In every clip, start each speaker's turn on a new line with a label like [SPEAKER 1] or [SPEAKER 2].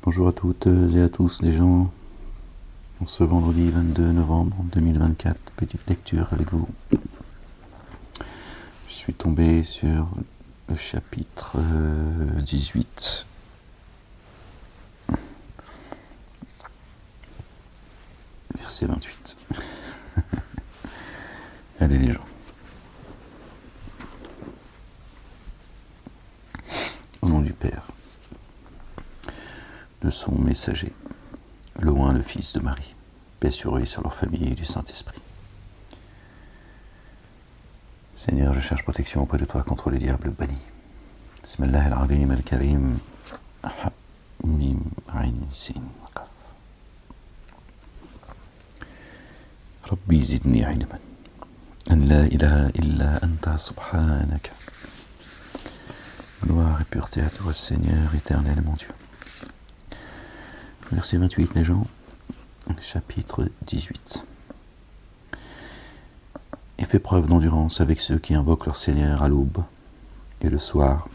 [SPEAKER 1] Bonjour à toutes et à tous les gens. En ce vendredi 22 novembre 2024, petite lecture avec vous. Je suis tombé sur le chapitre 18. Verset 28. Allez les gens. Au nom du Père, de son messager, loin le Fils de Marie, paix sur eux et sur leur famille et du Saint-Esprit. Seigneur, je cherche protection auprès de toi contre les diables bannis. Bismillah al-Azim al-Karim. Mim Ain Sin Qaf. Rabbi zidni ilman. An la ilaha illa anta subhanaka. Gloire et pureté à toi, Seigneur éternel, mon Dieu. Verset 28, les gens, chapitre 18. Et fais preuve d'endurance avec ceux qui invoquent leur Seigneur à l'aube, et le soir,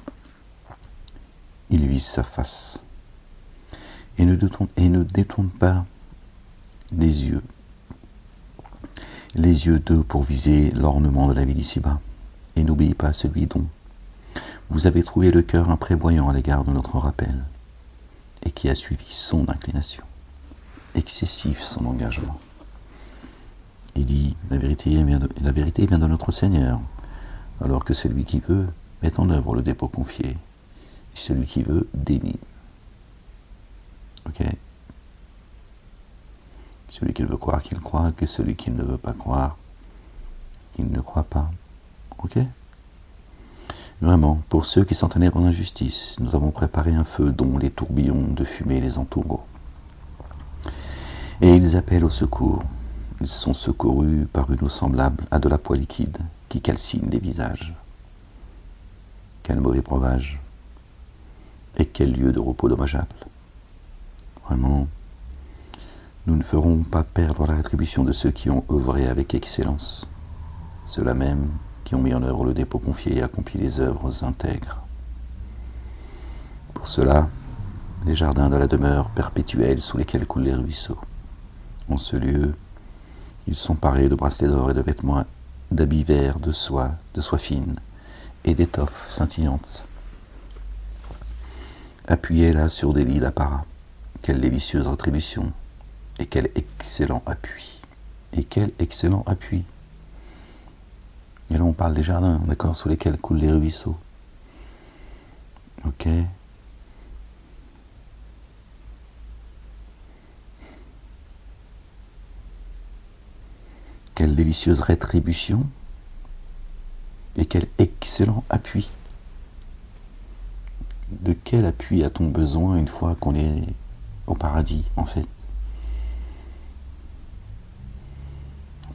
[SPEAKER 1] ils visent sa face. Et ne détourne pas les yeux d'eux pour viser l'ornement de la vie d'ici-bas, et n'obéis pas à celui dont vous avez trouvé le cœur imprévoyant à l'égard de notre rappel, et qui a suivi son inclination, excessif son engagement. Il dit, la vérité vient de notre Seigneur, alors que celui qui veut met en œuvre le dépôt confié, et celui qui veut dénie. Ok? Celui qui veut croire qu'il croit, que celui qui ne veut pas croire, qu'il ne croit pas. Ok? Vraiment, pour ceux qui s'en tenaient en injustice, nous avons préparé un feu dont les tourbillons de fumée les entourent. Et ils appellent au secours. Ils sont secourus par une eau semblable à de la poix liquide qui calcine les visages. Quel mauvais breuvage et quel lieu de repos dommageable. Vraiment, nous ne ferons pas perdre la rétribution de ceux qui ont œuvré avec excellence, ceux-là même qui ont mis en œuvre le dépôt confié et accompli les œuvres intègres. Pour cela, les jardins de la demeure perpétuelle sous lesquels coulent les ruisseaux. En ce lieu, ils sont parés de bracelets d'or et de vêtements d'habits verts, de soie fine et d'étoffes scintillantes. Appuyés là sur des lits d'apparat. Quelle délicieuse rétribution et quel excellent appui. Et quel excellent appui. Et là on parle des jardins, d'accord, sous lesquels coulent les ruisseaux. Ok. Quelle délicieuse rétribution et quel excellent appui. De quel appui a-t-on besoin une fois qu'on est au paradis, en fait?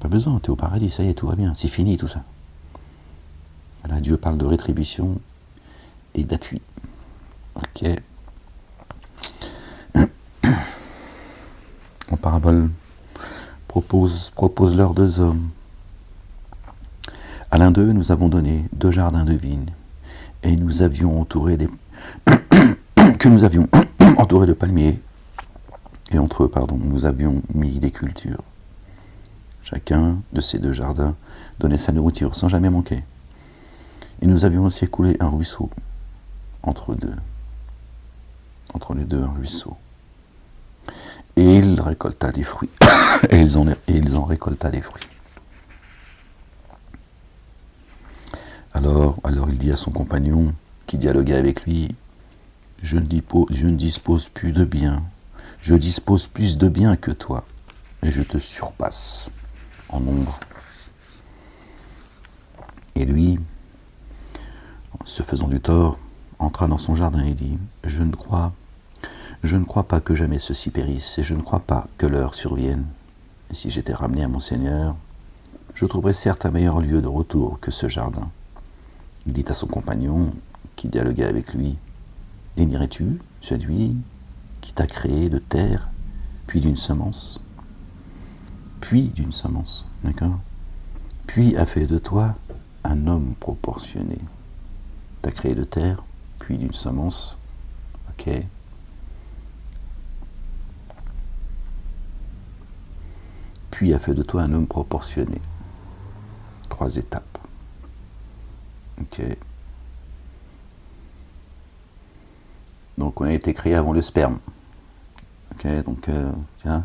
[SPEAKER 1] Pas besoin, tu es au paradis, ça y est, tout va bien, c'est fini tout ça. Là, Dieu parle de rétribution et d'appui. Ok. En parabole, propose-leur deux hommes. À l'un d'eux, nous avons donné 2 jardins de vignes, et nous avions entouré entouré de palmiers, et entre eux, nous avions mis des cultures. Chacun de ces 2 jardins donnait sa nourriture sans jamais manquer. Et nous avions aussi écoulé un ruisseau entre les deux un ruisseau. Et il récolta des fruits. et ils en récolta des fruits. Alors il dit à son compagnon, qui dialoguait avec lui, je ne dispose plus de biens. Je dispose plus de biens que toi, et je te surpasse en nombre. Et lui, se faisant du tort, entra dans son jardin et dit, je ne crois pas que jamais ceci périsse, et je ne crois pas que l'heure survienne. Et si j'étais ramené à mon Seigneur, je trouverais certes un meilleur lieu de retour que ce jardin. Il dit à son compagnon, qui dialoguait avec lui, dénierais-tu celui qui t'a créé de terre, puis d'une semence, d'accord, puis a fait de toi un homme proportionné. T'as créé de terre, puis d'une semence, ok, puis a fait de toi un homme proportionné. 3 étapes. Ok. Donc on a été créé avant le sperme. Ok, donc tiens,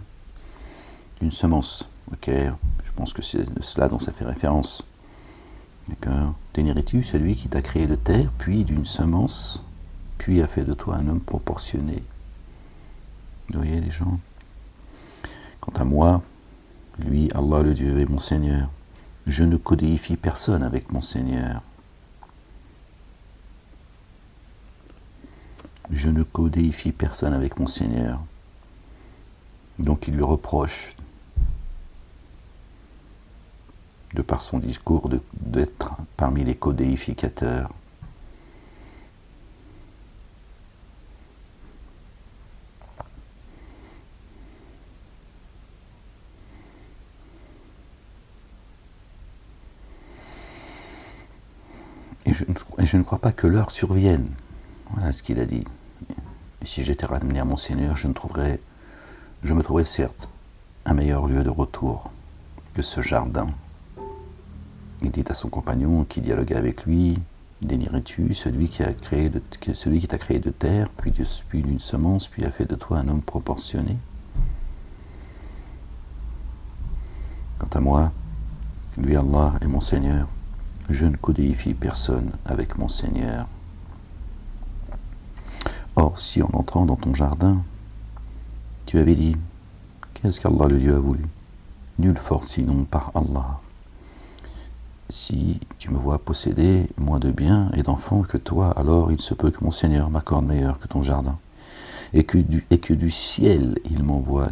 [SPEAKER 1] une semence. Ok, je pense que c'est cela dont ça fait référence. D'accord. Ténéritu, celui qui t'a créé de terre, puis d'une semence, puis a fait de toi un homme proportionné. Vous voyez les gens? Quant à moi, lui, Allah le Dieu est mon Seigneur. Je ne codéifie personne avec mon Seigneur. Je ne codéifie personne avec mon Seigneur. Donc il lui reproche, de par son discours, d'être parmi les codéificateurs. Et je ne crois pas que l'heure survienne. Voilà ce qu'il a dit. Et si j'étais ramené à mon Seigneur, je me trouverais certes un meilleur lieu de retour que ce jardin. Il dit à son compagnon qui dialoguait avec lui, dénierais-tu celui qui t'a créé de terre, puis d'une semence, puis a fait de toi un homme proportionné? Quant à moi, lui Allah est mon Seigneur, je ne codéifie personne avec mon Seigneur. Or, si en entrant dans ton jardin, tu avais dit, qu'est-ce qu'Allah le Dieu a voulu? Nulle force sinon par Allah. Si tu me vois posséder moins de biens et d'enfants que toi, alors il se peut que mon Seigneur m'accorde meilleur que ton jardin. Et que du ciel, il m'envoie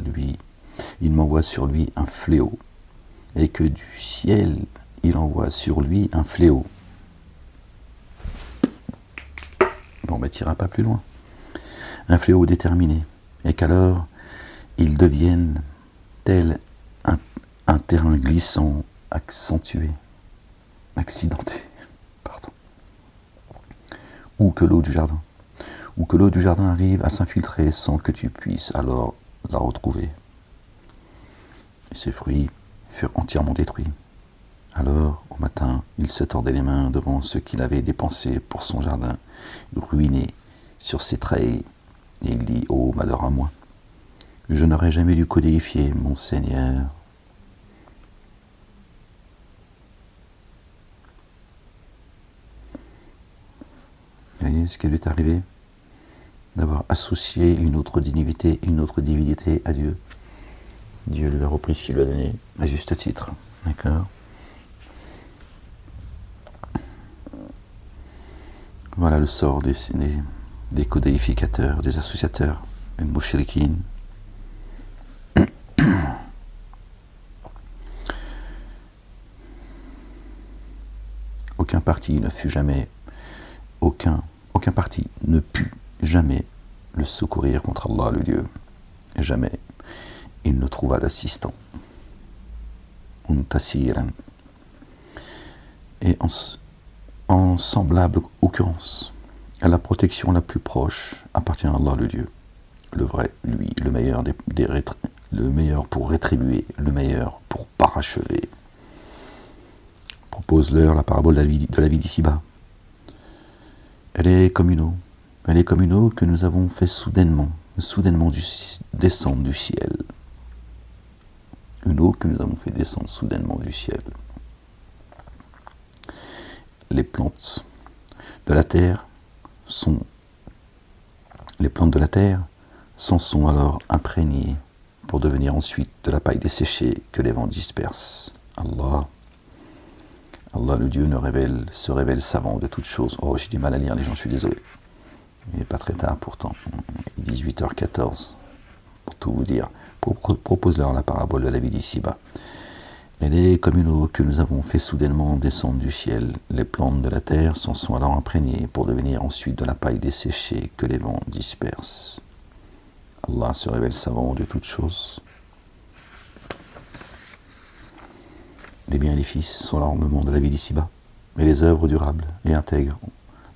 [SPEAKER 1] sur lui un fléau. Et que du ciel, il envoie sur lui un fléau. Bon, mais t'iras pas plus loin. Un fléau déterminé. Et qu'alors, il devienne tel un terrain glissant, accidenté, pardon. Ou que l'eau du jardin arrive à s'infiltrer sans que tu puisses alors la retrouver. Et ses fruits furent entièrement détruits. Alors, au matin, il se tordait les mains devant ce qu'il avait dépensé pour son jardin, ruiné sur ses treilles, et il dit, oh, malheur à moi, je n'aurais jamais dû codéifier, mon Seigneur. Vous voyez ce qui lui est arrivé? D'avoir associé une autre divinité à Dieu. Dieu lui a repris ce qu'il lui a donné, à juste titre. D'accord? Voilà le sort des codéificateurs, des associateurs, des mouchriquines. Aucun parti ne put jamais le secourir contre Allah le Dieu. Jamais il ne trouva d'assistant. Et en semblable occurrence, à la protection la plus proche appartient à Allah le Dieu, le vrai, lui, le meilleur le meilleur pour rétribuer, le meilleur pour parachever. Propose-leur la parabole de la vie d'ici-bas. Elle est comme une eau que nous avons fait soudainement descendre du ciel. Une eau que nous avons fait descendre soudainement du ciel. Les plantes de la terre s'en sont alors imprégnées pour devenir ensuite de la paille desséchée que les vents dispersent. Allah le Dieu se révèle savant de toutes choses. Oh, j'ai du mal à lire les gens, je suis désolé. Il n'est pas très tard pourtant. 18h14, pour tout vous dire. Propose-leur la parabole de la vie d'ici-bas. Elle est comme une eau que nous avons fait soudainement descendre du ciel. Les plantes de la terre s'en sont alors imprégnées pour devenir ensuite de la paille desséchée que les vents dispersent. Allah se révèle savant de toutes choses. Les biens et les fils sont l'ornement de la vie d'ici-bas, mais les œuvres durables et intègres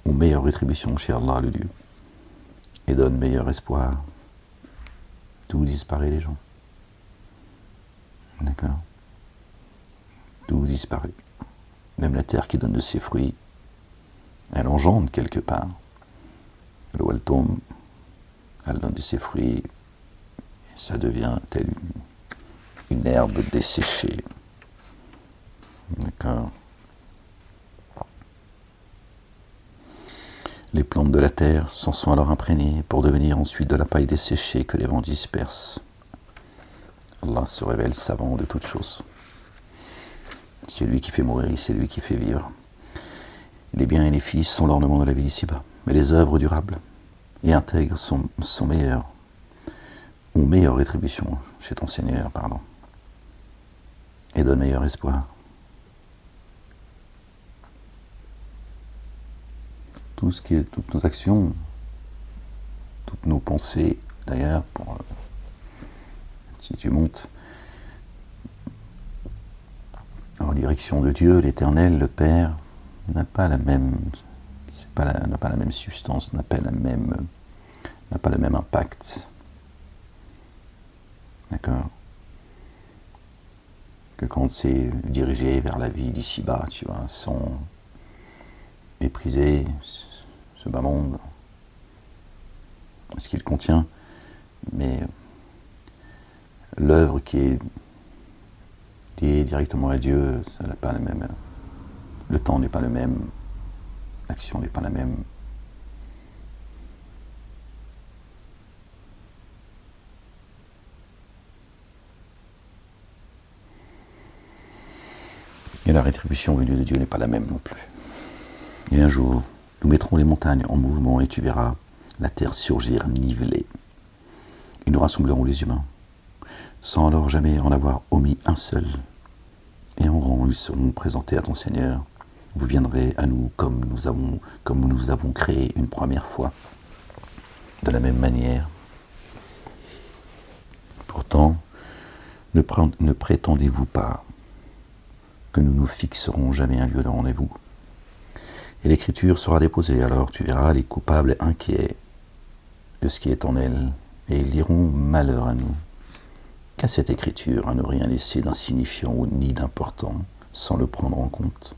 [SPEAKER 1] ont meilleure rétribution chez Allah le Dieu, et donnent meilleur espoir. Tout disparaît les gens. D'accord? Tout disparaît. Même la terre qui donne de ses fruits, elle engendre quelque part. L'eau, elle tombe, elle donne de ses fruits, et ça devient telle une herbe desséchée. D'accord? Les plantes de la terre s'en sont alors imprégnées pour devenir ensuite de la paille desséchée que les vents dispersent. Allah se révèle savant de toutes choses. C'est lui qui fait mourir, c'est lui qui fait vivre. Les biens et les fils sont l'ornement de la vie d'ici-bas, mais les œuvres durables et intègres sont meilleures, ont meilleure rétribution chez ton Seigneur, et donnent meilleur espoir. Toutes nos actions, toutes nos pensées, d'ailleurs, si tu montes en direction de Dieu, l'Éternel, le Père, n'a pas la même substance, n'a pas le même impact. D'accord? Que quand c'est dirigé vers la vie d'ici-bas, tu vois, sans mépriser ce bas monde, ce qu'il contient, mais l'œuvre qui est liée directement à Dieu, ça n'a pas le même. Le temps n'est pas le même, l'action n'est pas la même. Et la rétribution venue de Dieu n'est pas la même non plus. Et un jour, nous mettrons les montagnes en mouvement et tu verras la terre surgir nivelée. Et nous rassemblerons les humains, sans alors jamais en avoir omis un seul. Et en rang, ils seront présentés à ton Seigneur. Vous viendrez à nous comme nous avons créé une première fois, de la même manière. Pourtant, ne prétendez-vous pas que nous nous fixerons jamais un lieu de rendez-vous. Et l'écriture sera déposée, alors tu verras les coupables inquiets de ce qui est en elle, et ils diront malheur à nous. Qu'à cette écriture à ne rien laisser d'insignifiant ou ni d'important, sans le prendre en compte.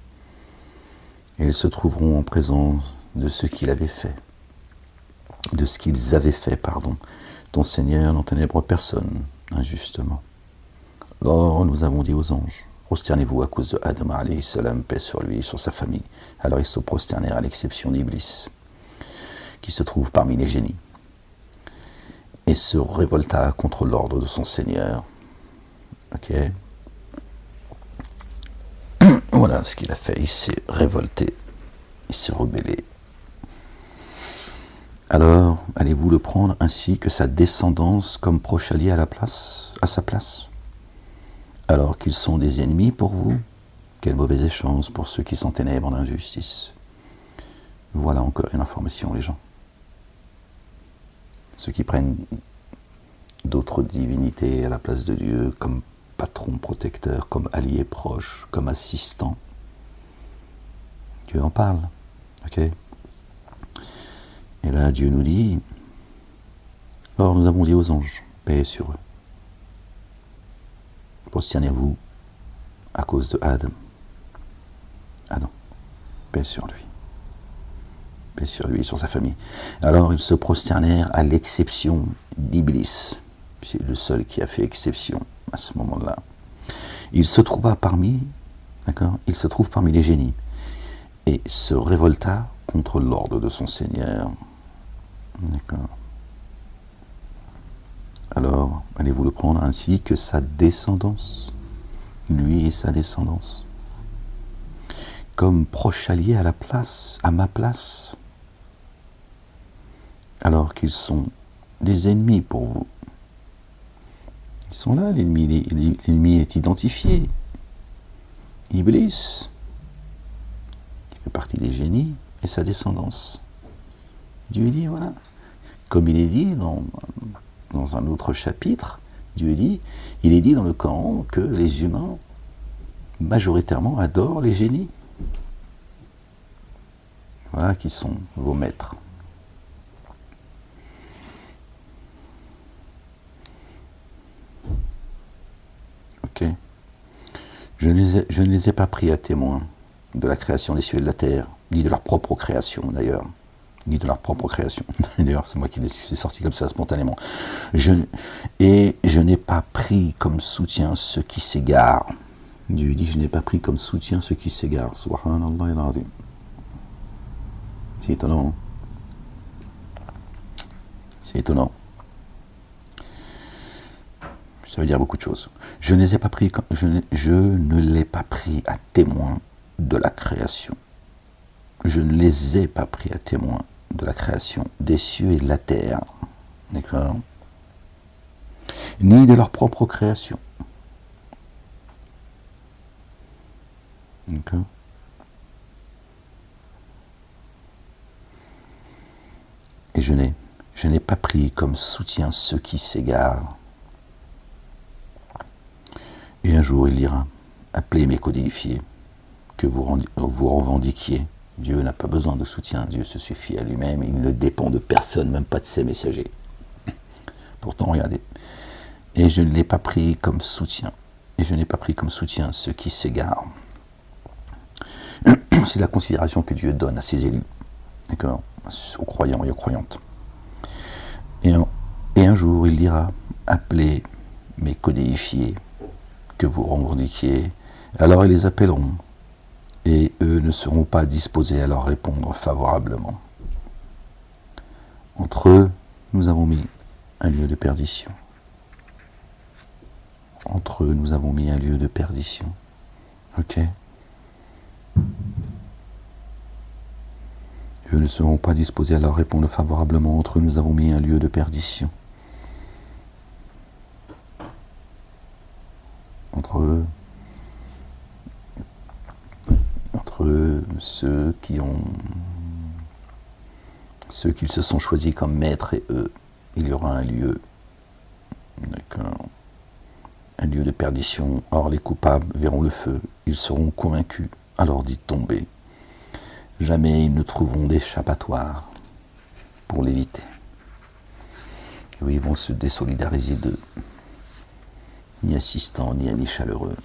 [SPEAKER 1] Et ils se trouveront en présence de ce qu'ils avaient fait, ton Seigneur n'enténèbre personne injustement. Or, nous avons dit aux anges, prosternez-vous à cause de Adam alayhi salam, paix sur lui et sur sa famille. Alors ils se prosternèrent à l'exception d'Iblis, qui se trouve parmi les génies, et se révolta contre l'ordre de son Seigneur. Ok. Voilà ce qu'il a fait, il s'est révolté, il s'est rebellé. Alors, allez-vous le prendre ainsi que sa descendance comme proche allié à sa place, alors qu'ils sont des ennemis pour vous? Quelle mauvaise échange pour ceux qui sont ténèbres en injustice. Voilà encore une information, les gens. Ceux qui prennent d'autres divinités à la place de Dieu, comme patron protecteur, comme allié proche, comme assistant. Dieu en parle, ok? Et là, Dieu nous dit, or nous avons dit aux anges, paix sur eux. Prosternez-vous à cause de Adam, paix sur lui. Paix sur lui et sur sa famille. Alors ils se prosternèrent à l'exception d'Iblis. C'est le seul qui a fait exception à ce moment-là. Il se trouve parmi les génies et se révolta contre l'ordre de son Seigneur. D'accord. Alors, allez-vous le prendre ainsi que sa descendance, lui et sa descendance, comme proche allié à ma place, alors qu'ils sont des ennemis pour vous. Ils sont là, l'ennemi est identifié. Iblis, qui fait partie des génies, et sa descendance. Dieu dit, voilà, comme il est dit dans un autre chapitre, il est dit dans le Coran que les humains, majoritairement, adorent les génies. Voilà qui sont vos maîtres. Ok. Ok. Je ne les ai pas pris à témoin de la création des cieux et de la terre, ni de leur propre création d'ailleurs, ni de leur propre création. D'ailleurs, c'est moi qui c'est sorti comme ça spontanément. Et je n'ai pas pris comme soutien ceux qui s'égarent. Dieu dit, je n'ai pas pris comme soutien ceux qui s'égarent. Subhanallah al-Azim. C'est étonnant. C'est étonnant. Ça veut dire beaucoup de choses. Je ne l'ai pas pris à témoin de la création. Je ne les ai pas pris à témoin de la création des cieux et de la terre. D'accord? Ni de leur propre création. D'accord? Et je n'ai pas pris comme soutien ceux qui s'égarent. Et un jour il dira, appelez mes codifiés, que vous revendiquiez. Dieu n'a pas besoin de soutien, Dieu se suffit à lui-même, il ne dépend de personne, même pas de ses messagers. Pourtant, regardez, et je ne l'ai pas pris comme soutien, ceux qui s'égarent. C'est la considération que Dieu donne à ses élus, d'accord, aux croyants et aux croyantes. Et un jour, il dira, appelez mes codifiés, que vous revendiquiez, alors ils les appelleront, et eux ne seront pas disposés à leur répondre favorablement. Entre eux, nous avons mis un lieu de perdition. Entre eux, nous avons mis un lieu de perdition. Ok? Eux ne seront pas disposés à leur répondre favorablement. Entre eux, nous avons mis un lieu de perdition. Entre eux, ceux qu'ils se sont choisis comme maîtres et eux, il y aura un lieu, d'accord, un lieu de perdition. Or les coupables verront le feu, ils seront convaincus, alors d'y tomber. Jamais ils ne trouveront d'échappatoire pour l'éviter. Et oui, ils vont se désolidariser d'eux, ni assistants, ni amis chaleureux.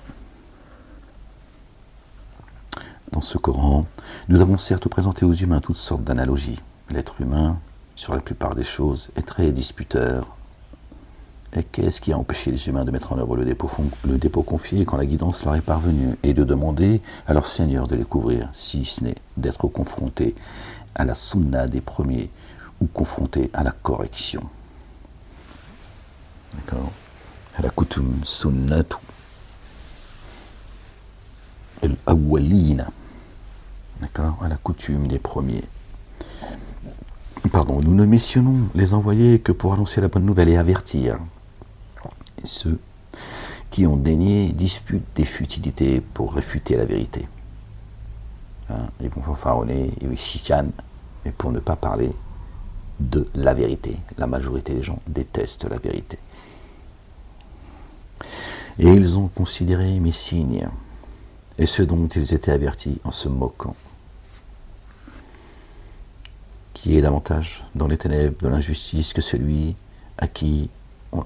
[SPEAKER 1] Dans ce Coran, nous avons certes présenté aux humains toutes sortes d'analogies. L'être humain, sur la plupart des choses, est très disputeur. Et qu'est-ce qui a empêché les humains de mettre en œuvre le dépôt confié quand la guidance leur est parvenue, et de demander à leur Seigneur de les couvrir, si ce n'est d'être confrontés à la sunna des premiers ou confrontés à la correction. D'accord? À la coutume sunnatu al-awwalina. D'accord? À la coutume des premiers. Pardon, nous ne missionnons les envoyés que pour annoncer la bonne nouvelle et avertir. Et ceux qui ont daigné disputent des futilités pour réfuter la vérité. Hein, ils vont fanfaronner, ils chicanent, mais pour ne pas parler de la vérité. La majorité des gens détestent la vérité. Et ils ont considéré mes signes et ceux dont ils étaient avertis en se moquant. Qui est davantage dans les ténèbres de l'injustice que celui à qui ont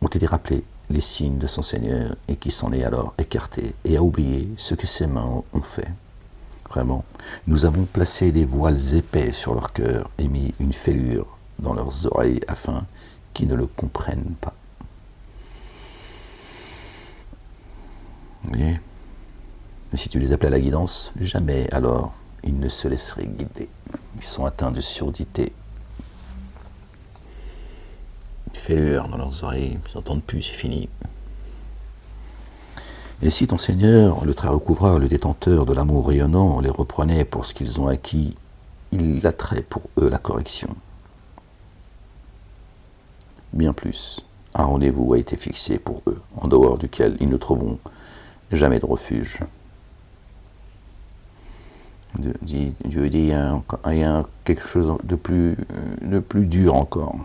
[SPEAKER 1] été rappelés les signes de son Seigneur et qui s'en est alors écarté et a oublié ce que ses mains ont fait. Vraiment, nous avons placé des voiles épais sur leur cœur et mis une fêlure dans leurs oreilles afin qu'ils ne le comprennent pas. Vous voyez? Mais si tu les appelais à la guidance, jamais alors ils ne se laisseraient guider. Ils sont atteints de surdité. Une fêlure dans leurs oreilles, ils n'entendent plus, c'est fini. Et si ton Seigneur, le très recouvreur, le détenteur de l'amour rayonnant, les reprenait pour ce qu'ils ont acquis, il lâterait pour eux la correction. Bien plus, un rendez-vous a été fixé pour eux, en dehors duquel ils ne trouveront jamais de refuge. Dieu dit, il y a quelque chose de plus dur encore.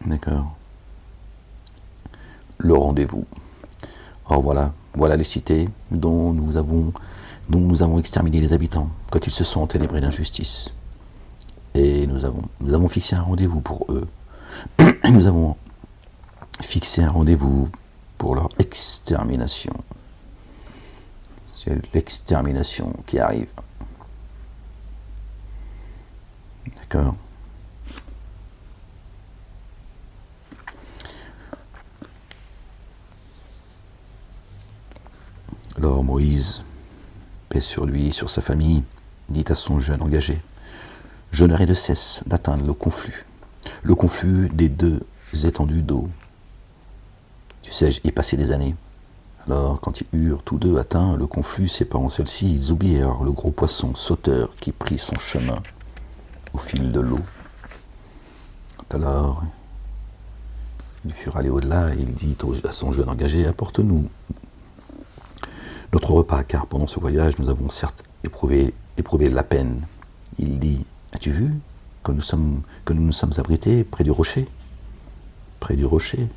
[SPEAKER 1] D'accord? Le rendez-vous. Or voilà les cités dont nous avons exterminé les habitants quand ils se sont enténébrés d'injustice. Et nous avons fixé un rendez-vous pour eux. Nous avons fixé un rendez-vous pour leur extermination. C'est l'extermination qui arrive. D'accord ? Alors Moïse, paix sur lui, sur sa famille, dit à son jeune engagé, « Je n'aurai de cesse d'atteindre le conflux des deux étendues d'eau. » Tu sais, j'y ai passé des années. Alors, quand ils eurent tous deux atteint le conflux séparant celle-ci, ils oublièrent le gros poisson sauteur qui prit son chemin au fil de l'eau. Alors, ils furent allés au-delà et il dit à son jeune engagé, « Apporte-nous notre repas, car pendant ce voyage, nous avons certes éprouvé de la peine. » Il dit, « As-tu vu que nous nous sommes abrités près du rocher ? Près du rocher.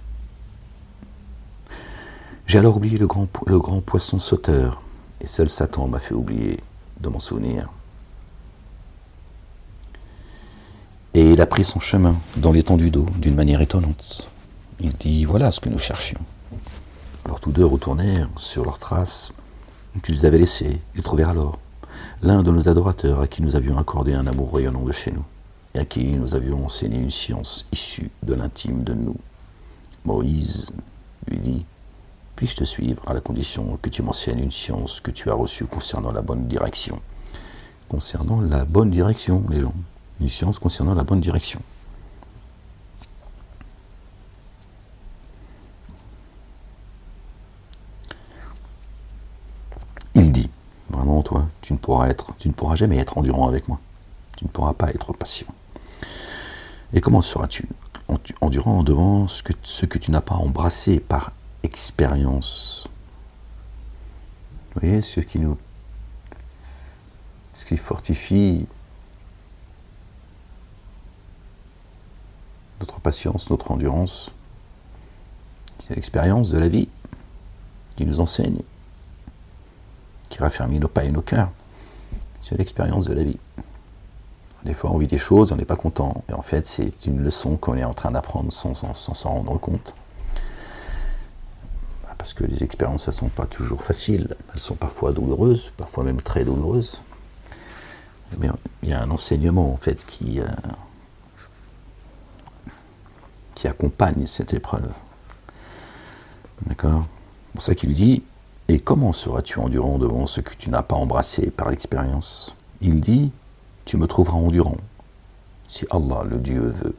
[SPEAKER 1] J'ai alors oublié le grand poisson sauteur, et seul Satan m'a fait oublier de m'en souvenir. Et il a pris son chemin dans l'étendue d'eau d'une manière étonnante. Il dit, voilà ce que nous cherchions. Alors tous deux retournèrent sur leurs traces qu'ils avaient laissées. Ils trouvèrent alors l'un de nos adorateurs à qui nous avions accordé un amour rayonnant de chez nous, et à qui nous avions enseigné une science issue de l'intime de nous. Moïse lui dit, puis-je te suivre à la condition que tu m'enseignes une science que tu as reçue concernant la bonne direction. Concernant la bonne direction, les gens. Une science concernant la bonne direction. Il dit, vraiment toi, tu ne pourras jamais être endurant avec moi. Tu ne pourras pas être patient. Et comment seras-tu endurant devant ce que tu n'as pas embrassé par expérience? Vous voyez, ce qui fortifie notre patience, notre endurance, c'est l'expérience de la vie qui nous enseigne, qui raffermit nos pas et nos cœurs. C'est l'expérience de la vie. Des fois, on vit des choses, on n'est pas content. Et en fait, c'est une leçon qu'on est en train d'apprendre sans s'en rendre compte. Parce que les expériences, elles ne sont pas toujours faciles. Elles sont parfois douloureuses, parfois même très douloureuses. Mais il y a un enseignement, en fait, qui accompagne cette épreuve. D'accord ? C'est pour ça qu'il lui dit, « Et comment seras-tu endurant devant ce que tu n'as pas embrassé par l'expérience ?» Il dit, « Tu me trouveras endurant, si Allah le Dieu veut.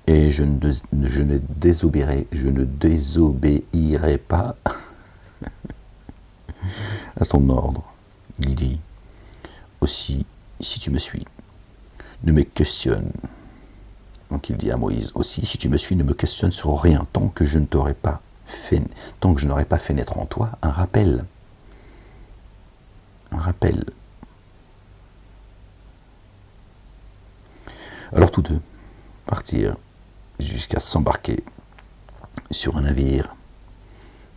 [SPEAKER 1] Et je ne désobéirai pas à ton ordre. » Il dit, « Aussi, si tu me suis, ne me questionne. » Donc il dit à Moïse, « Aussi, si tu me suis, ne me questionne sur rien, tant que je n'aurai pas fait naître en toi un rappel. » Un rappel. Alors tous deux partirent jusqu'à s'embarquer sur un navire.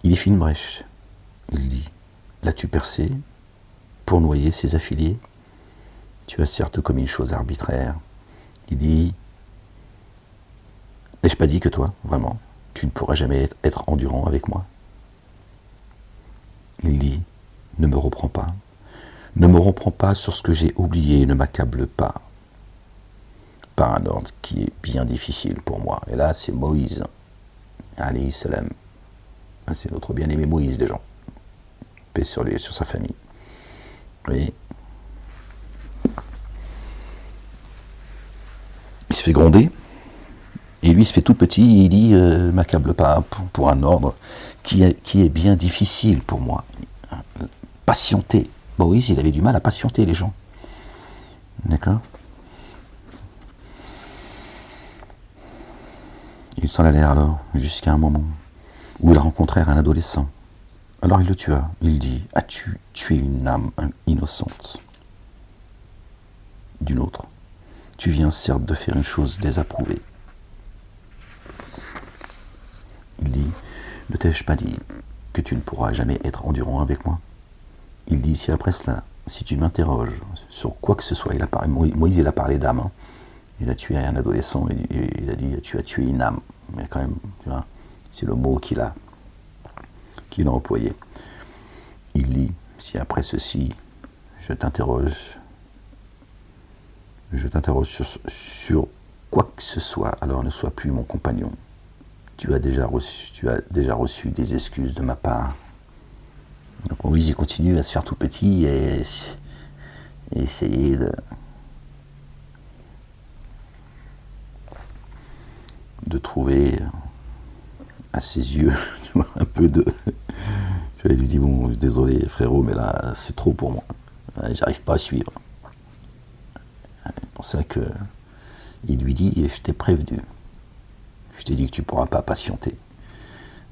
[SPEAKER 1] Il y fit une brèche. Il dit, « L'as-tu percé pour noyer ses affiliés ? Tu as certes commis une chose arbitraire. » Il dit, « N'ai-je pas dit que toi, vraiment, tu ne pourras jamais être endurant avec moi ?» Il dit, « Ne me reprends pas. Ne me reprends pas sur ce que j'ai oublié, ne m'accable pas par un ordre qui est bien difficile pour moi. » Et là, c'est Moïse, alayhi salam. C'est notre bien-aimé Moïse, les gens. Paix sur sa famille. Vous voyez ? Il se fait gronder, et lui il se fait tout petit, et il dit, m'accable pas pour un ordre qui est bien difficile pour moi. Patienter. Moïse, il avait du mal à patienter les gens. D'accord ? Ils s'en allèrent alors, jusqu'à un moment où ils rencontrèrent un adolescent. Alors il le tua. Il dit, « As-tu tué une âme innocente d'une autre ? Tu viens certes de faire une chose désapprouvée. » Il dit, « Ne t'ai-je pas dit que tu ne pourras jamais être endurant avec moi ? » Il dit, « Si après cela, si tu m'interroges sur quoi que ce soit, Moïse il a parlé d'âme, hein, Il a tué un adolescent, il a dit tu as tué une âme. Mais quand même, tu vois, c'est le mot qu'il a employé. Il dit, si après ceci, je t'interroge sur quoi que ce soit, alors ne sois plus mon compagnon. Tu as déjà reçu des excuses de ma part. Donc Moïse, il continue à se faire tout petit et essayer de trouver à ses yeux un peu de... Je lui dis, bon, désolé frérot, mais là, c'est trop pour moi. J'arrive pas à suivre. C'est pour ça que il lui dit, je t'ai prévenu. Je t'ai dit que tu ne pourras pas patienter.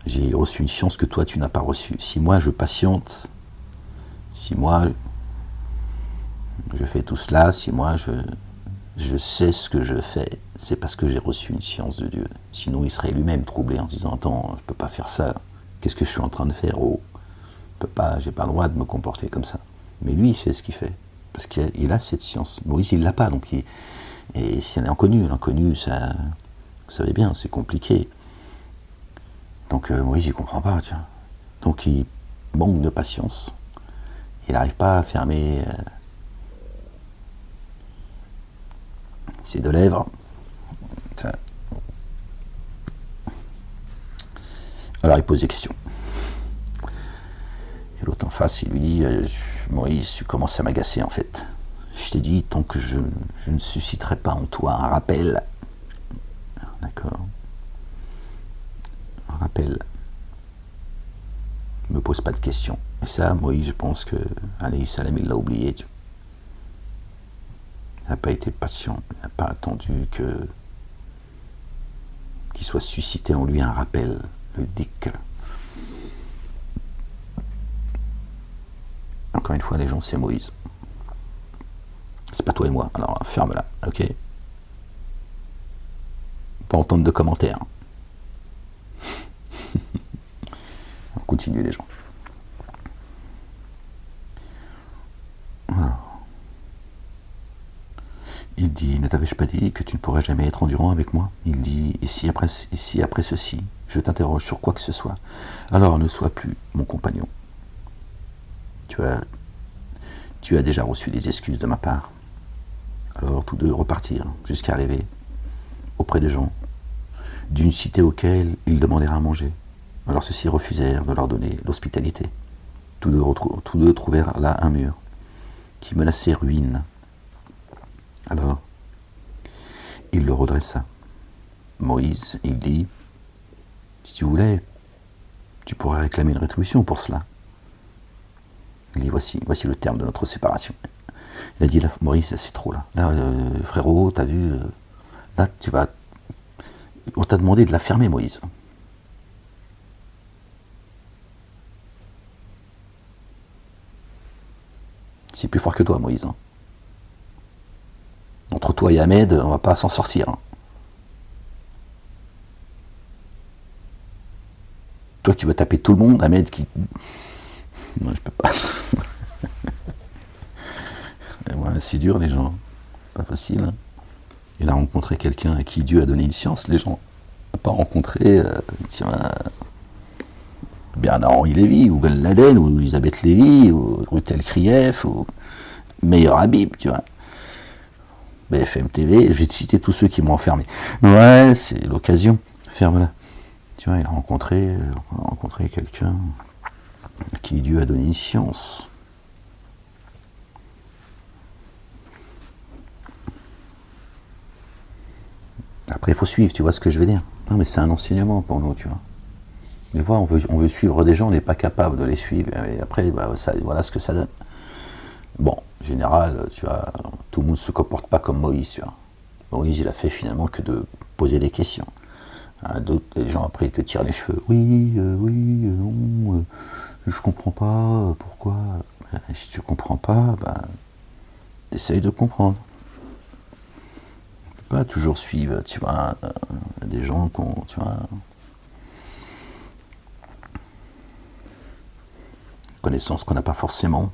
[SPEAKER 1] J'ai reçu une science que toi, tu n'as pas reçue. Si moi, je patiente, si moi, je fais tout cela, si moi, je sais ce que je fais, c'est parce que j'ai reçu une science de Dieu. Sinon, il serait lui-même troublé en se disant, attends, je ne peux pas faire ça. Qu'est-ce que je suis en train de faire? Oh, j'ai pas le droit de me comporter comme ça. Mais lui, il sait ce qu'il fait. Parce qu'il a cette science. Moïse, il ne l'a pas. Donc et c'est l'inconnu. L'inconnu, ça, vous savez bien, c'est compliqué. Donc Moïse, il ne comprend pas. Tiens. Donc il manque de patience. Il n'arrive pas à fermer ses deux lèvres. Ça. Alors il pose des questions. Et l'autre en face, il lui dit, Moïse, tu commences à m'agacer en fait. Je t'ai dit, tant que je ne susciterai pas en toi un rappel, d'accord, un rappel, ne me pose pas de questions. Et ça, Moïse, je pense que, allez, Salam, il l'a oublié. Il n'a pas été patient, il n'a pas attendu qu'il soit suscité en lui un rappel, le dhikr. Encore une fois, les gens, c'est Moïse. C'est pas toi et moi, alors ferme-la, ok? Pas entendre de commentaires. On continue, les gens. Alors. Il dit, ne t'avais-je pas dit que tu ne pourrais jamais être endurant avec moi? Il dit, et si après ceci, je t'interroge sur quoi que ce soit, alors ne sois plus mon compagnon. Tu as déjà reçu des excuses de ma part. Alors tous deux repartirent jusqu'à arriver auprès des gens d'une cité auquel ils demandèrent à manger. Alors ceux-ci refusèrent de leur donner l'hospitalité. Tous deux trouvèrent là un mur qui menaçait ruine. Alors, il le redressa. Moïse, il dit, si tu voulais, tu pourrais réclamer une rétribution pour cela. Il dit, voici le terme de notre séparation. Il a dit, là, Moïse, c'est trop là. Là, frérot, t'as vu, là, on t'a demandé de la fermer, Moïse. C'est plus fort que toi, Moïse. Hein. Entre toi et Ahmed, on va pas s'en sortir. Hein. Toi qui veux taper tout le monde, Ahmed qui... Non, je peux pas. Ouais, c'est dur, les gens. Pas facile. Hein. Il a rencontré quelqu'un à qui Dieu a donné une science. Les gens n'ont pas rencontré Bernard-Henri Lévy, ou Ben Laden, ou Elisabeth Lévy, ou Rutel Krief, ou Meilleur Habib, tu vois. BFM TV, je vais te citer tous ceux qui m'ont enfermé. Ouais, c'est l'occasion. Ferme-la. Tu vois, il a rencontré quelqu'un à qui Dieu a donné une science. Après, il faut suivre, tu vois ce que je veux dire? Non, mais c'est un enseignement pour nous, tu vois. Des fois, on veut suivre des gens, on n'est pas capable de les suivre, et après, voilà ce que ça donne. Bon, en général, tu vois, tout le monde ne se comporte pas comme Moïse, tu vois. Moïse, il a fait finalement que de poser des questions. D'autres, les gens après, ils te tirent les cheveux. Oui, non, je comprends pas, pourquoi? Si tu comprends pas, t'essayes de comprendre. On peut pas toujours suivre, tu vois, des gens tu vois, connaissances qu'on n'a pas forcément.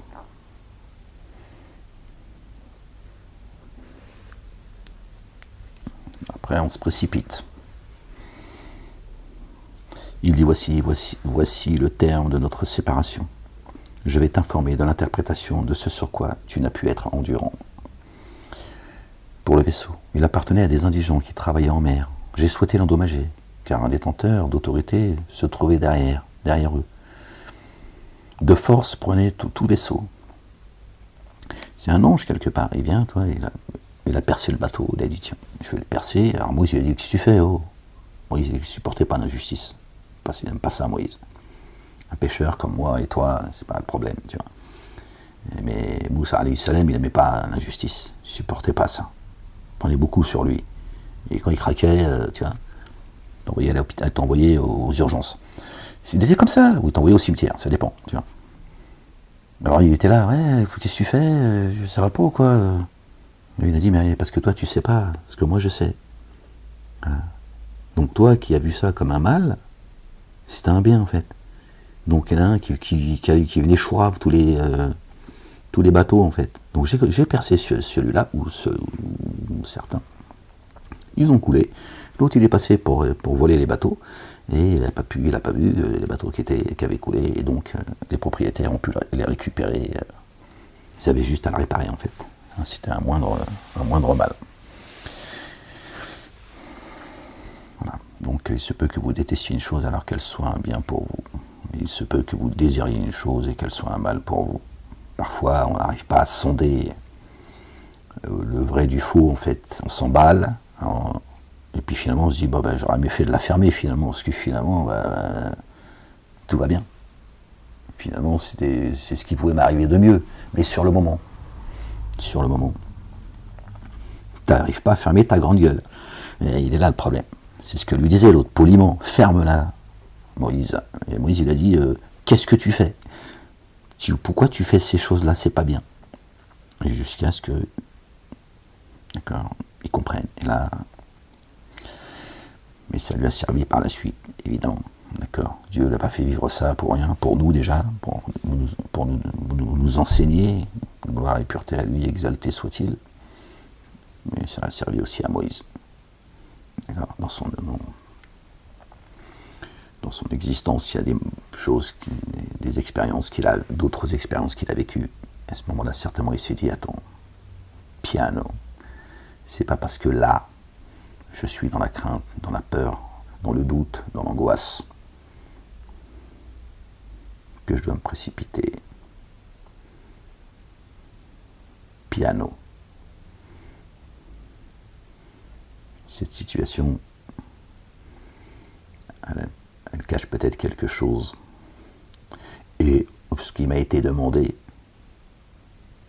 [SPEAKER 1] Après, on se précipite. Il dit, voici le terme de notre séparation. Je vais t'informer de l'interprétation de ce sur quoi tu n'as pu être endurant. Pour le vaisseau, il appartenait à des indigents qui travaillaient en mer. J'ai souhaité l'endommager, car un détenteur d'autorité se trouvait derrière eux. De force prenait tout vaisseau. C'est un ange quelque part. Il vient, toi, il a percé le bateau. Il a dit, tiens, je vais le percer. Alors Moïse lui a dit, qu'est-ce que tu fais, oh? Moïse, il ne supportait pas l'injustice. Il n'aime pas ça, Moïse. Un pêcheur comme moi et toi, c'est pas le problème, tu vois. Mais Moussa alayhi salam, il n'aimait pas l'injustice. Il ne supportait pas ça. Il prenait beaucoup sur lui. Et quand il craquait, tu vois, t'envoyait aux urgences. C'était comme ça, ou t'envoyait au cimetière, ça dépend, tu vois. Alors il était là, ouais, qu'est-ce que tu fais? Ça va pas ou quoi? Et il a dit, mais parce que toi tu sais pas, ce que moi je sais. Voilà. Donc toi qui as vu ça comme un mal, c'était un bien en fait. Donc il y en a un qui venait chourave tous les bateaux en fait. Donc j'ai percé celui-là, ou certains. Ils ont coulé. L'autre il est passé pour voler les bateaux. Et il n'a pas vu les bateaux qui avaient coulé. Et donc les propriétaires ont pu les récupérer. Ils avaient juste à le réparer en fait. C'était un moindre mal. Voilà. Donc il se peut que vous détestiez une chose alors qu'elle soit un bien pour vous. Il se peut que vous désiriez une chose et qu'elle soit un mal pour vous. Parfois on n'arrive pas à sonder le vrai du faux en fait. On s'emballe. Et puis finalement on se dit, j'aurais mieux fait de la fermer finalement, parce que finalement tout va bien. Finalement c'est ce qui pouvait m'arriver de mieux. Mais sur le moment, t'arrives pas à fermer ta grande gueule. Et il est là le problème. C'est ce que lui disait l'autre, poliment, ferme-la, Moïse. Et Moïse il a dit, qu'est-ce que tu fais? Pourquoi tu fais ces choses-là? C'est pas bien. Jusqu'à ce que, d'accord, ils comprennent. Et là, mais ça lui a servi par la suite, évidemment. D'accord. Dieu n'a pas fait vivre ça pour rien, pour nous déjà, pour nous enseigner, gloire et pureté à lui, exalté soit-il. Mais ça a servi aussi à Moïse. D'accord. Dans son existence, il y a des choses, des expériences d'autres expériences qu'il a vécues. À ce moment-là, certainement, il s'est dit, attends, piano, c'est pas parce que là, je suis dans la crainte, dans la peur, dans le doute, dans l'angoisse, que je dois me précipiter. Piano. Cette situation, elle cache peut-être quelque chose. Et ce qui m'a été demandé